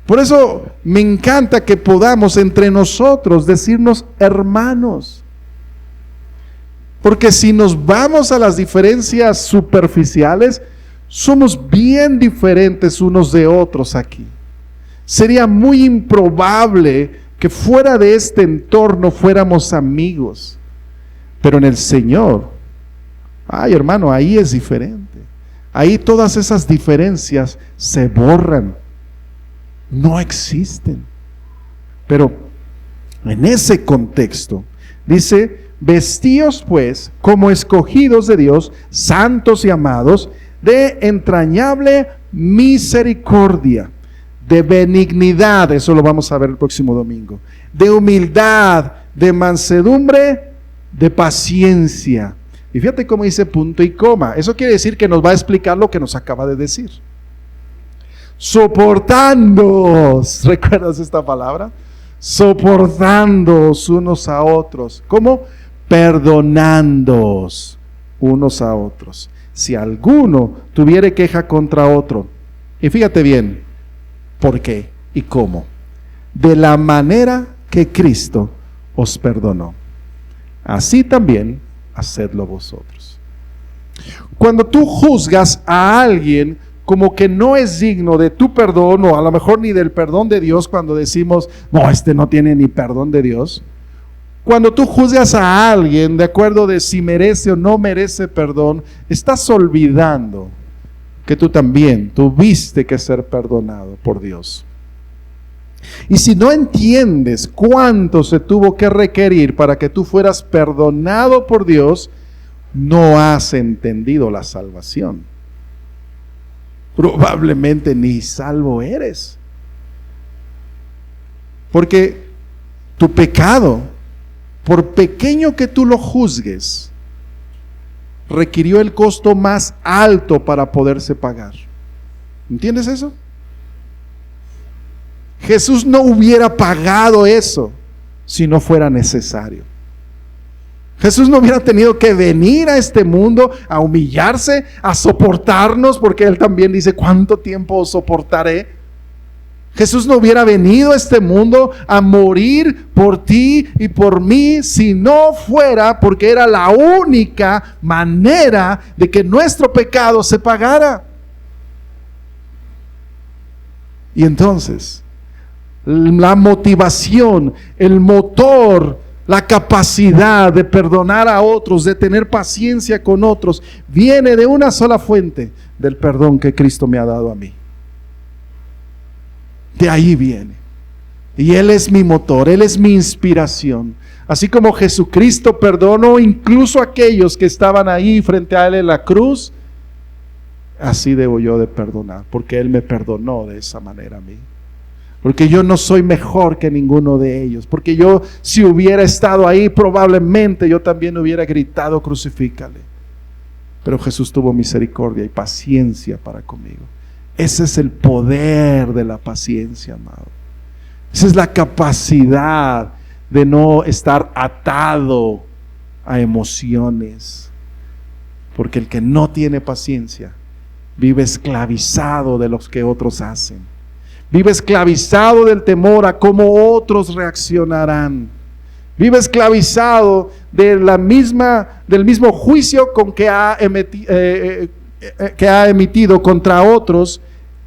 Por eso me encanta que podamos entre nosotros decirnos hermanos. Porque si nos vamos a las diferencias superficiales, somos bien diferentes unos de otros aquí. Sería muy improbable que fuera de este entorno fuéramos amigos. Pero en el Señor, ay hermano, ahí es diferente. Ahí todas esas diferencias se borran. No existen. Pero en ese contexto, dice, vestíos pues como escogidos de Dios, santos y amados, de entrañable misericordia, de benignidad, eso lo vamos a ver el próximo domingo, de humildad, de mansedumbre, de paciencia. Y fíjate cómo dice punto y coma. Eso quiere decir que nos va a explicar lo que nos acaba de decir. Soportándoos, ¿recuerdas esta palabra? Soportándoos unos a otros. ¿Cómo? Perdonándoos unos a otros. Si alguno tuviere queja contra otro, y fíjate bien, ¿por qué y cómo? De la manera que Cristo os perdonó, así también hacedlo vosotros. Cuando tú juzgas a alguien como que no es digno de tu perdón, o a lo mejor ni del perdón de Dios, cuando decimos, no, este no tiene ni perdón de Dios. Cuando tú juzgas a alguien de acuerdo de si merece o no merece perdón, estás olvidando que tú también tuviste que ser perdonado por Dios. Y si no entiendes cuánto se tuvo que requerir para que tú fueras perdonado por Dios, no has entendido la salvación. Probablemente ni salvo eres. Porque tu pecado, por pequeño que tú lo juzgues, requirió el costo más alto para poderse pagar. ¿Entiendes eso? Jesús no hubiera pagado eso si no fuera necesario. Jesús no hubiera tenido que venir a este mundo a humillarse, a soportarnos, porque Él también dice, ¿cuánto tiempo os soportaré? Jesús no hubiera venido a este mundo a morir por ti y por mí si no fuera porque era la única manera de que nuestro pecado se pagara. Y entonces, la motivación, el motor, la capacidad de perdonar a otros, de tener paciencia con otros, viene de una sola fuente, del perdón que Cristo me ha dado a mí. De ahí viene. Y Él es mi motor, Él es mi inspiración. Así como Jesucristo perdonó incluso a aquellos que estaban ahí frente a Él en la cruz, así debo yo de perdonar, porque Él me perdonó de esa manera a mí. Porque yo no soy mejor que ninguno de ellos. Porque yo, si hubiera estado ahí, probablemente yo también hubiera gritado, crucifícale. Pero Jesús tuvo misericordia y paciencia para conmigo. Ese es el poder de la paciencia, amado. Esa es la capacidad de no estar atado a emociones. Porque el que no tiene paciencia vive esclavizado de los que otros hacen. Vive esclavizado del temor a cómo otros reaccionarán. Vive esclavizado de del mismo juicio con que ha emitido contra otros.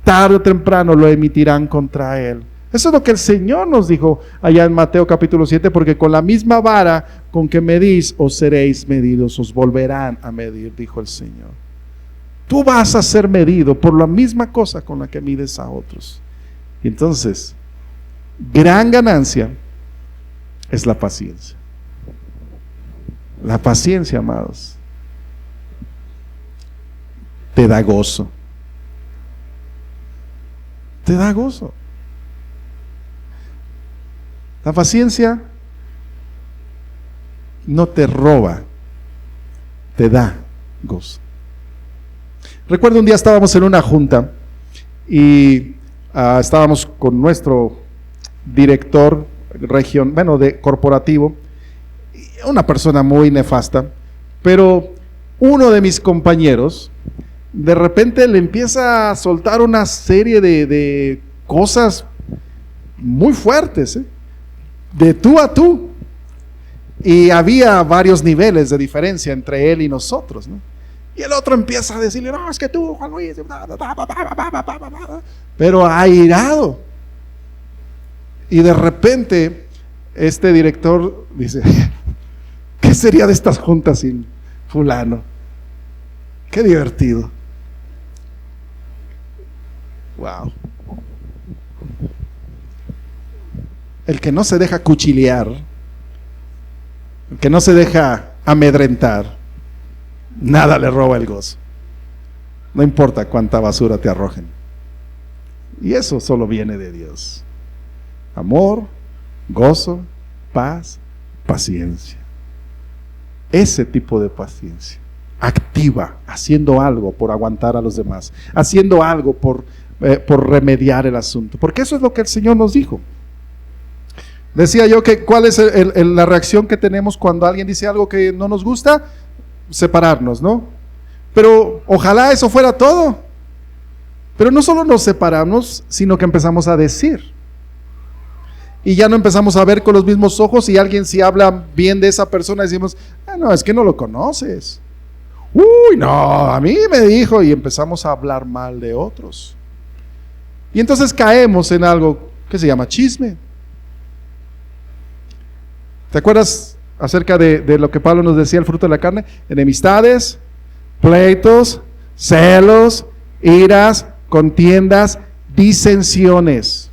Tarde o temprano lo emitirán contra él. Eso es lo que el Señor nos dijo allá en Mateo capítulo 7, porque con la misma vara con que medís, os seréis medidos, os volverán a medir, dijo el Señor. Tú vas a ser medido por la misma cosa con la que mides a otros. Y entonces, gran ganancia es la paciencia. La paciencia, amados, te da gozo. Te da gozo. La paciencia no te roba, te da gozo. Recuerdo un día estábamos en una junta y estábamos con nuestro director, de corporativo, una persona muy nefasta, pero uno de mis compañeros de repente le empieza a soltar una serie de cosas muy fuertes, de tú a tú, y había varios niveles de diferencia entre él y nosotros, ¿no? Y el otro empieza a decirle, no, es que tú, Juan Luis, pero airado. Y de repente este director dice, ¿qué sería de estas juntas sin fulano? Qué divertido. Wow. El que no se deja cuchilear, el que no se deja amedrentar, nada le roba el gozo. No importa cuánta basura te arrojen. Y eso solo viene de Dios. Amor, gozo, paz, paciencia. Ese tipo de paciencia activa, haciendo algo por aguantar a los demás, haciendo algo por remediar el asunto, porque eso es lo que el Señor nos dijo. Decía yo que cuál es la reacción que tenemos cuando alguien dice algo que no nos gusta, separarnos, ¿no? Pero ojalá eso fuera todo. Pero no solo nos separamos, sino que empezamos a decir. Y ya no empezamos a ver con los mismos ojos, y alguien si habla bien de esa persona decimos, no, es que no lo conoces. Uy, no, a mí me dijo, y empezamos a hablar mal de otros. Y entonces caemos en algo que se llama chisme. ¿Te acuerdas acerca de lo que Pablo nos decía, el fruto de la carne? Enemistades, pleitos, celos, iras, contiendas, disensiones.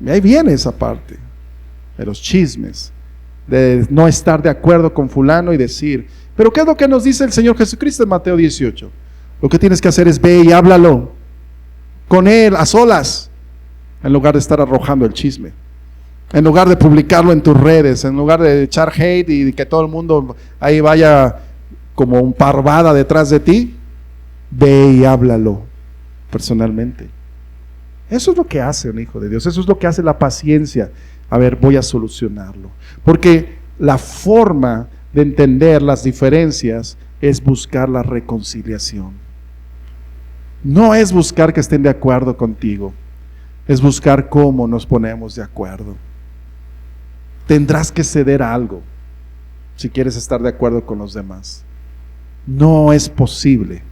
Y ahí viene esa parte de los chismes, de no estar de acuerdo con fulano y decir, pero ¿qué es lo que nos dice el Señor Jesucristo en Mateo 18? Lo que tienes que hacer es ve y háblalo con Él a solas, en lugar de estar arrojando el chisme, en lugar de publicarlo en tus redes, en lugar de echar hate y que todo el mundo ahí vaya como un parvada detrás de ti. Ve y háblalo personalmente. Eso es lo que hace un hijo de Dios, eso es lo que hace la paciencia. A ver, voy a solucionarlo, porque la forma de entender las diferencias es buscar la reconciliación. No es buscar que estén de acuerdo contigo, es buscar cómo nos ponemos de acuerdo. Tendrás que ceder a algo si quieres estar de acuerdo con los demás. No es posible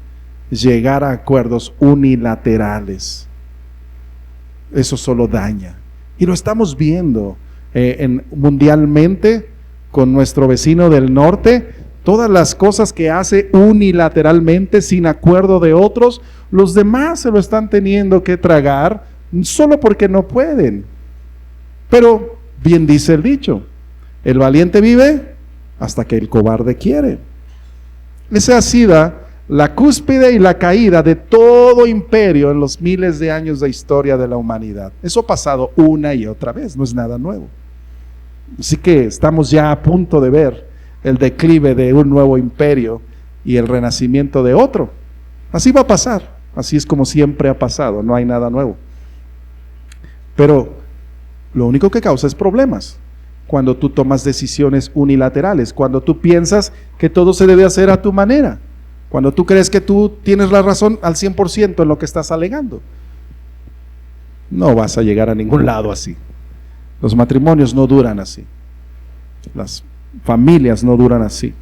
llegar a acuerdos unilaterales. Eso solo daña. Y lo estamos viendo mundialmente con nuestro vecino del norte. Todas las cosas que hace unilateralmente sin acuerdo de otros, los demás se lo están teniendo que tragar solo porque no pueden. Pero bien dice el dicho, el valiente vive hasta que el cobarde quiere. Esa ha sido la cúspide y la caída de todo imperio en los miles de años de historia de la humanidad. Eso ha pasado una y otra vez, no es nada nuevo. Así que estamos ya a punto de ver el declive de un nuevo imperio y el renacimiento de otro. Así va a pasar, así es como siempre ha pasado, no hay nada nuevo. Pero lo único que causa es problemas. Cuando tú tomas decisiones unilaterales, cuando tú piensas que todo se debe hacer a tu manera, cuando tú crees que tú tienes la razón al 100% en lo que estás alegando, no vas a llegar a ningún lado así. Los matrimonios no duran así, las familias no duran así,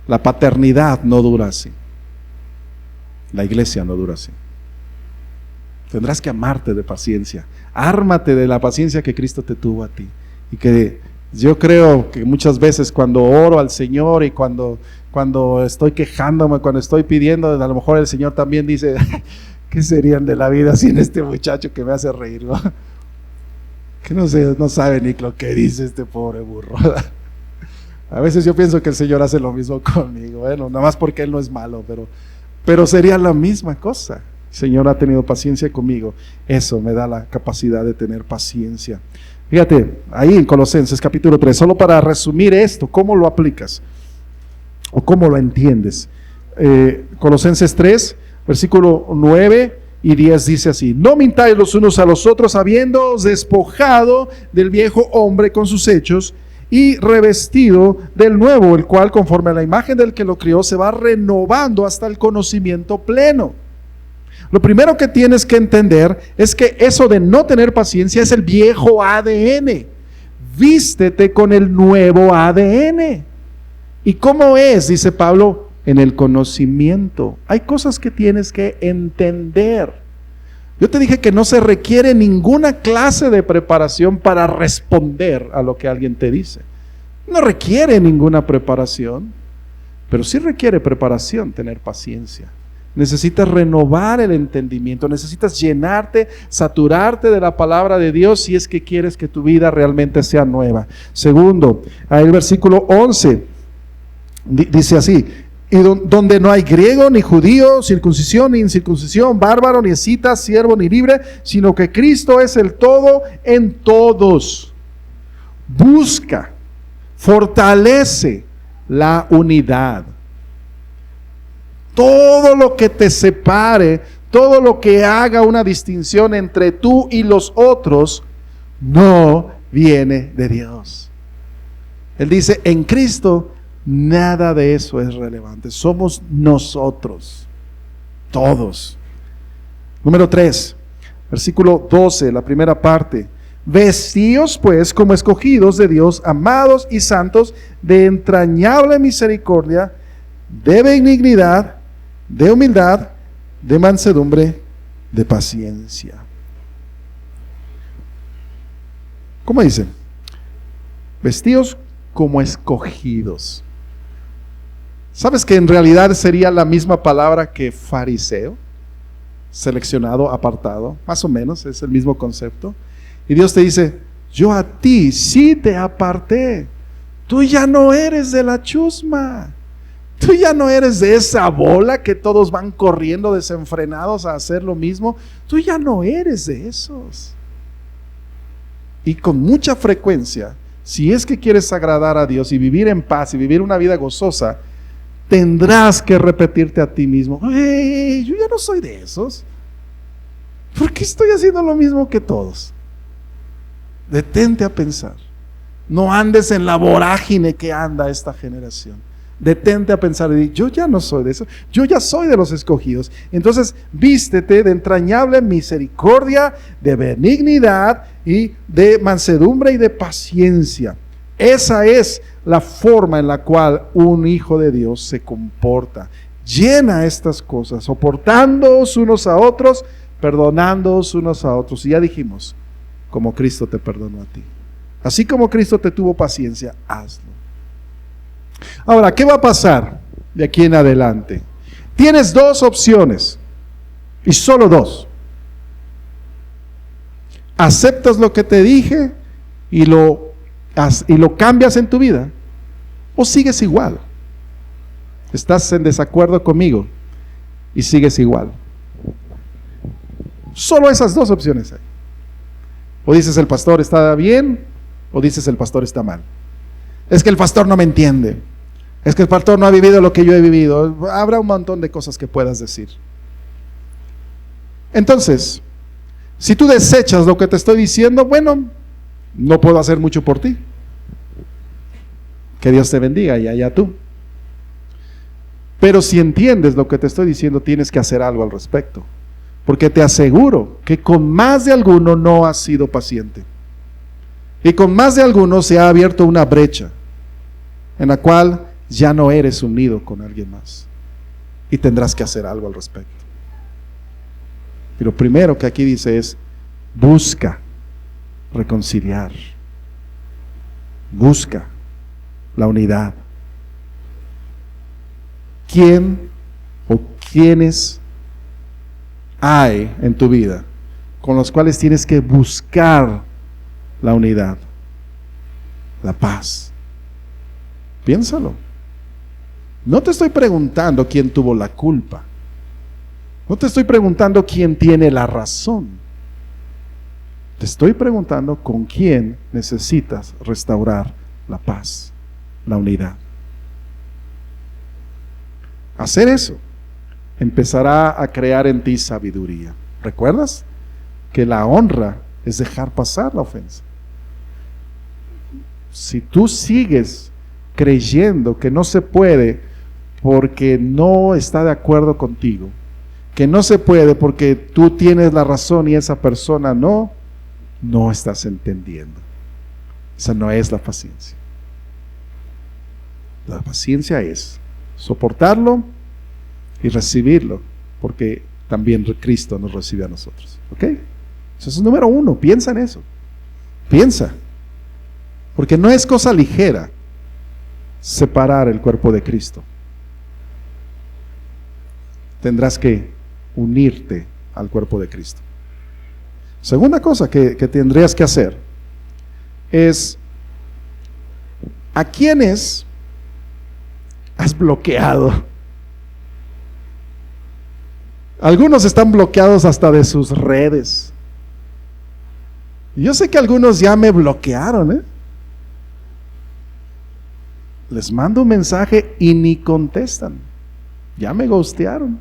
la paternidad no dura así, la iglesia no dura así. Tendrás que amarte de paciencia, ármate de la paciencia que Cristo te tuvo a ti. Y que yo creo que muchas veces cuando oro al Señor y cuando estoy quejándome, cuando estoy pidiendo, a lo mejor el Señor también dice, ¿qué serían de la vida sin este muchacho que me hace reír, ¿no? Que no sabe ni lo que dice este pobre burro. A veces yo pienso que el Señor hace lo mismo conmigo, bueno, nada más porque Él no es malo, pero sería la misma cosa. El Señor ha tenido paciencia conmigo, eso me da la capacidad de tener paciencia. Fíjate, ahí en Colosenses capítulo 3, solo para resumir esto, ¿cómo lo aplicas? ¿O cómo lo entiendes? Colosenses 3, versículo 9 y 10 dice así: no mintáis los unos a los otros, habiéndoos despojado del viejo hombre con sus hechos y revestido del nuevo, el cual conforme a la imagen del que lo crió se va renovando hasta el conocimiento pleno. Lo primero que tienes que entender es que eso de no tener paciencia es el viejo ADN. Vístete con el nuevo ADN. ¿Y cómo es? Dice Pablo, en el conocimiento. Hay cosas que tienes que entender. Yo te dije que no se requiere ninguna clase de preparación para responder a lo que alguien te dice. No requiere ninguna preparación, pero sí requiere preparación tener paciencia. Necesitas renovar el entendimiento, necesitas llenarte, saturarte de la palabra de Dios si es que quieres que tu vida realmente sea nueva. Segundo, ahí el versículo 11 dice así: y donde no hay griego ni judío, circuncisión ni incircuncisión, bárbaro ni escita, siervo ni libre, sino que Cristo es el todo en todos. Busca, fortalece la unidad. Todo lo que te separe, todo lo que haga una distinción entre tú y los otros, no viene de Dios. Él dice, en Cristo nada de eso es relevante. Somos nosotros, todos. Número 3, versículo 12, la primera parte. Vestíos pues como escogidos de Dios, amados y santos, de entrañable misericordia, de benignidad, de humildad, de mansedumbre, de paciencia. ¿Cómo dice? Vestíos como escogidos. ¿Sabes que en realidad sería la misma palabra que fariseo? Seleccionado, apartado, más o menos, es el mismo concepto. Y Dios te dice, yo a ti sí te aparté. Tú ya no eres de la chusma. Tú ya no eres de esa bola que todos van corriendo desenfrenados a hacer lo mismo. Tú ya no eres de esos. Y con mucha frecuencia, si es que quieres agradar a Dios y vivir en paz y vivir una vida gozosa, tendrás que repetirte a ti mismo, hey, yo ya no soy de esos. ¿Por qué estoy haciendo lo mismo que todos? Detente a pensar. No andes en la vorágine que anda esta generación. Detente a pensar y di, yo ya no soy de eso, yo ya soy de los escogidos. Entonces vístete de entrañable misericordia, de benignidad y de mansedumbre y de paciencia. Esa es la forma en la cual un hijo de Dios se comporta. Llena estas cosas, soportándoos unos a otros, perdonándoos unos a otros. Y ya dijimos, como Cristo te perdonó a ti. Así como Cristo te tuvo paciencia, hazlo. Ahora, ¿qué va a pasar de aquí en adelante? Tienes dos opciones, y solo dos. ¿Aceptas lo que te dije y lo cambias en tu vida? ¿O sigues igual? ¿Estás en desacuerdo conmigo y sigues igual? Solo esas dos opciones hay. O dices el pastor está bien, o dices el pastor está mal. Es que el pastor no me entiende. Es que el pastor no ha vivido lo que yo he vivido. Habrá un montón de cosas que puedas decir. Entonces, si tú desechas lo que te estoy diciendo, bueno, no puedo hacer mucho por ti. Que Dios te bendiga y allá tú. Pero si entiendes lo que te estoy diciendo, tienes que hacer algo al respecto. Porque te aseguro que con más de alguno no has sido paciente. Y con más de alguno se ha abierto una brecha en la cual ya no eres unido con alguien más. Y tendrás que hacer algo al respecto. Y lo primero que aquí dice es, busca reconciliar. Busca la unidad. ¿Quién o quiénes hay en tu vida con los cuales tienes que buscar la unidad, la paz? Piénsalo. No te estoy preguntando quién tuvo la culpa. No te estoy preguntando quién tiene la razón. Te estoy preguntando con quién necesitas restaurar la paz, la unidad. Hacer eso empezará a crear en ti sabiduría. ¿Recuerdas? Que la honra es dejar pasar la ofensa. Si tú sigues creyendo que no se puede porque no está de acuerdo contigo, que no se puede porque tú tienes la razón y esa persona no estás entendiendo. Esa no es la paciencia. La paciencia es soportarlo y recibirlo, porque también Cristo nos recibe a nosotros. ¿Ok? Eso es el número uno. Piensa en eso. Piensa. Porque no es cosa ligera separar el cuerpo de Cristo. Tendrás que unirte al cuerpo de Cristo. Segunda cosa que tendrías que hacer es: ¿a quiénes has bloqueado? Algunos están bloqueados hasta de sus redes. Yo sé que algunos ya me bloquearon, Les mando un mensaje y ni contestan. Ya me ghostearon.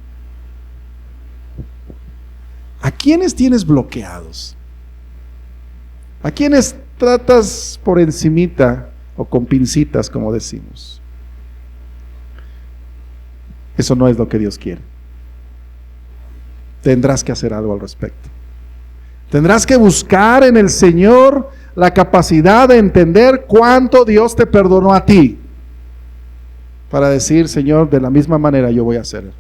¿A quiénes tienes bloqueados? ¿A quiénes tratas por encimita o con pincitas, como decimos? Eso no es lo que Dios quiere. Tendrás que hacer algo al respecto. Tendrás que buscar en el Señor la capacidad de entender cuánto Dios te perdonó a ti, para decir: Señor, de la misma manera yo voy a hacer.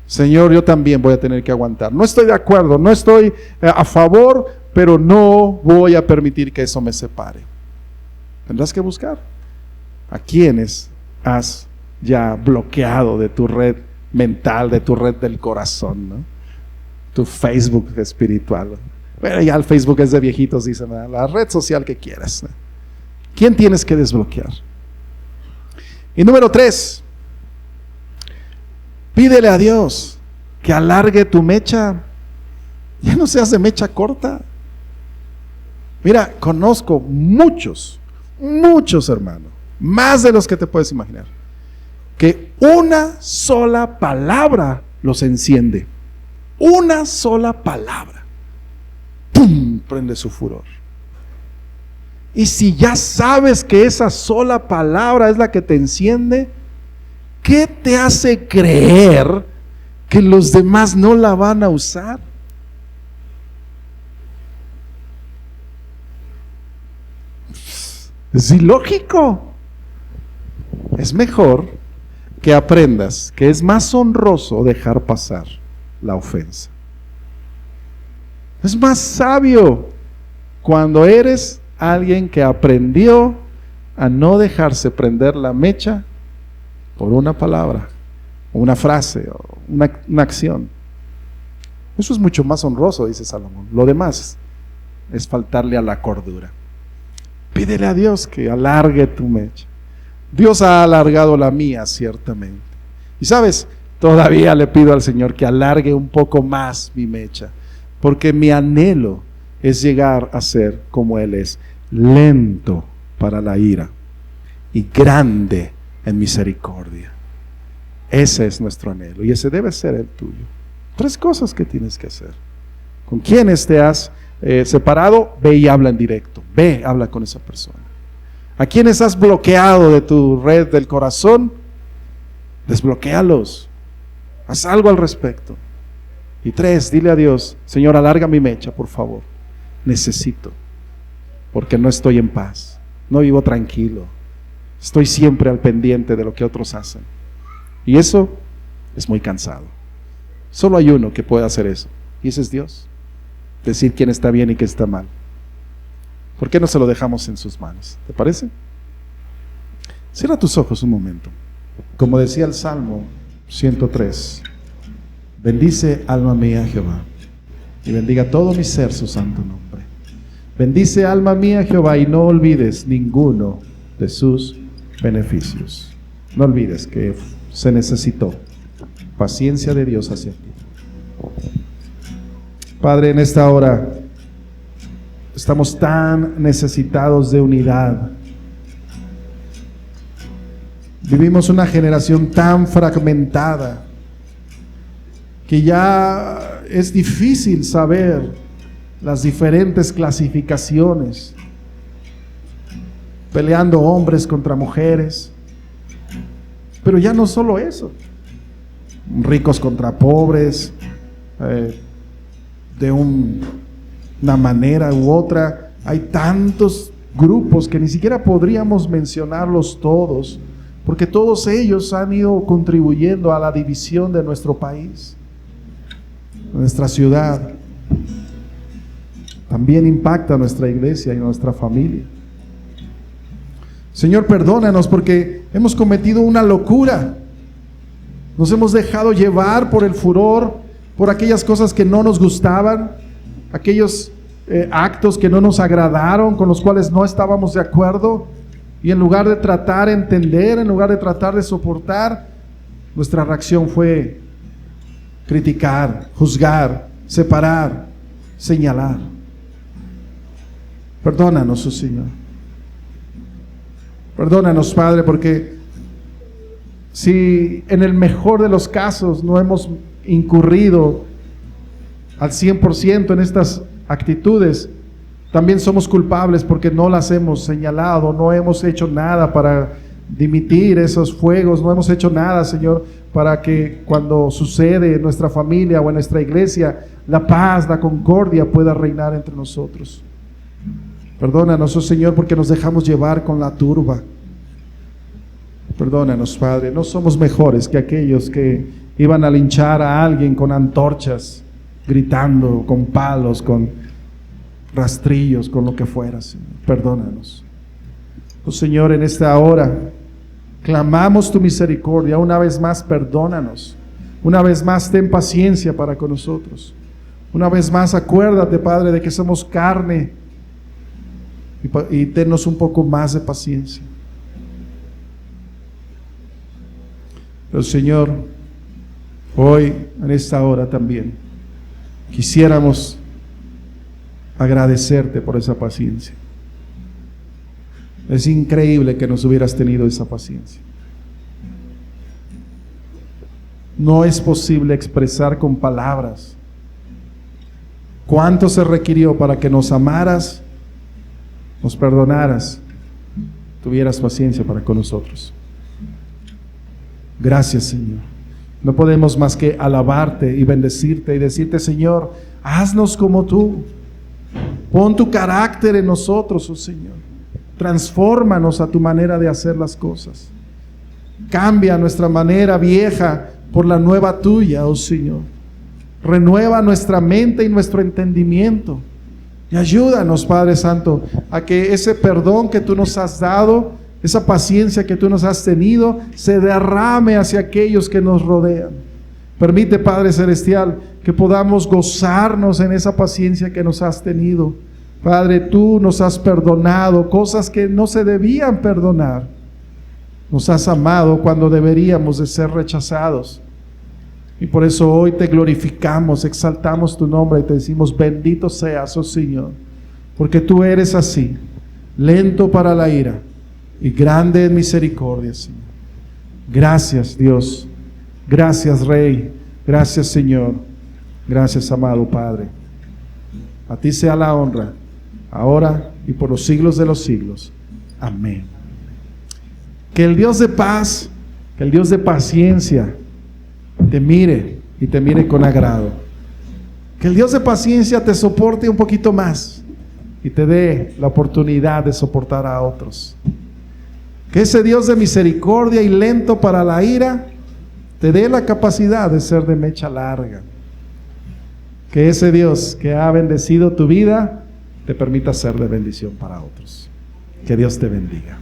Señor, yo también voy a tener que aguantar. No estoy de acuerdo, no estoy a favor, pero no voy a permitir que eso me separe. Tendrás que buscar a quienes has ya bloqueado de tu red mental, de tu red del corazón, ¿no? Tu Facebook espiritual. Bueno, ya el Facebook es de viejitos, dicen, ¿no? La red social que quieras, ¿no? ¿Quién tienes que desbloquear? Y número 3, pídele a Dios que alargue tu mecha. Ya no se hace mecha corta. Mira, conozco muchos hermanos, más de los que te puedes imaginar, que una sola palabra los enciende. Una sola palabra, ¡pum!, prende su furor. Y si ya sabes que esa sola palabra es la que te enciende, ¿qué te hace creer que los demás no la van a usar? Es ilógico. Es mejor que aprendas que es más honroso dejar pasar la ofensa. Es más sabio cuando eres alguien que aprendió a no dejarse prender la mecha por una palabra, una frase, o una acción. Eso es mucho más honroso, dice Salomón. Lo demás es faltarle a la cordura. Pídele a Dios que alargue tu mecha. Dios ha alargado la mía, ciertamente. Y sabes, todavía le pido al Señor que alargue un poco más mi mecha, porque mi anhelo es llegar a ser como Él es, lento para la ira y grande en misericordia. Ese es nuestro anhelo y ese debe ser el tuyo. 3 cosas que tienes que hacer. ¿Con quiénes te has separado? Ve y habla en directo. Ve, habla con esa persona. ¿A quiénes has bloqueado de tu red del corazón? Desbloquéalos. Haz algo al respecto. Y 3, dile a Dios: Señor, alarga mi mecha, por favor. Necesito, porque no estoy en paz, no vivo tranquilo, estoy siempre al pendiente de lo que otros hacen, y eso es muy cansado. Solo hay uno que puede hacer eso, y ese es Dios. Decir quién está bien y quién está mal. ¿Por qué no se lo dejamos en sus manos? ¿Te parece? Cierra tus ojos un momento. Como decía el Salmo 103, bendice alma mía Jehová, y bendiga todo mi ser su santo nombre. Bendice alma mía Jehová, y no olvides ninguno de sus beneficios. No olvides que se necesitó paciencia de Dios hacia ti. Padre, en esta hora estamos tan necesitados de unidad. Vivimos una generación tan fragmentada que ya es difícil saber las diferentes clasificaciones, peleando hombres contra mujeres. Pero ya no solo eso, ricos contra pobres, de una manera u otra. Hay tantos grupos que ni siquiera podríamos mencionarlos todos, porque todos ellos han ido contribuyendo a la división de nuestro país, nuestra ciudad. También impacta a nuestra iglesia y nuestra familia. Señor, perdónanos porque hemos cometido una locura. Nos hemos dejado llevar por el furor, por aquellas cosas que no nos gustaban, aquellos actos que no nos agradaron, con los cuales no estábamos de acuerdo. Y en lugar de tratar de entender, en lugar de tratar de soportar, nuestra reacción fue criticar, juzgar, separar, señalar. Perdónanos, oh Señor. Perdónanos, Padre, porque si en el mejor de los casos no hemos incurrido al 100% en estas actitudes, también somos culpables porque no las hemos señalado, no hemos hecho nada para dimitir esos fuegos, no hemos hecho nada, Señor, para que cuando sucede en nuestra familia o en nuestra iglesia, la paz, la concordia pueda reinar entre nosotros. Perdónanos, oh Señor, porque nos dejamos llevar con la turba. Perdónanos, Padre, no somos mejores que aquellos que iban a linchar a alguien con antorchas, gritando, con palos, con rastrillos, con lo que fuera, Señor. Perdónanos. Oh Señor, en esta hora clamamos tu misericordia. Una vez más, perdónanos. Una vez más, ten paciencia para con nosotros. Una vez más, acuérdate, Padre, de que somos carne, y tennos un poco más de paciencia. Pero Señor, hoy, en esta hora también, quisiéramos agradecerte por esa paciencia. Es increíble que nos hubieras tenido esa paciencia. No es posible expresar con palabras cuánto se requirió para que nos amaras, nos perdonaras, tuvieras paciencia para con nosotros. Gracias, Señor. No podemos más que alabarte y bendecirte y decirte, Señor, haznos como tú. Pon tu carácter en nosotros, oh Señor. Transfórmanos a tu manera de hacer las cosas. Cambia nuestra manera vieja por la nueva tuya, oh Señor. Renueva nuestra mente y nuestro entendimiento. Y ayúdanos, Padre Santo, a que ese perdón que tú nos has dado, esa paciencia que tú nos has tenido, se derrame hacia aquellos que nos rodean. Permite, Padre Celestial, que podamos gozarnos en esa paciencia que nos has tenido. Padre, tú nos has perdonado cosas que no se debían perdonar. Nos has amado cuando deberíamos de ser rechazados. Y por eso hoy te glorificamos, exaltamos tu nombre y te decimos, bendito seas, oh Señor, porque tú eres así, lento para la ira y grande en misericordia, Señor. Gracias, Dios. Gracias, Rey. Gracias, Señor. Gracias, amado Padre. A ti sea la honra, ahora y por los siglos de los siglos. Amén. Que el Dios de paz, que el Dios de paciencia, te mire y te mire con agrado. Que el Dios de paciencia te soporte un poquito más y te dé la oportunidad de soportar a otros. Que ese Dios de misericordia y lento para la ira te dé la capacidad de ser de mecha larga. Que ese Dios que ha bendecido tu vida te permita ser de bendición para otros. Que Dios te bendiga.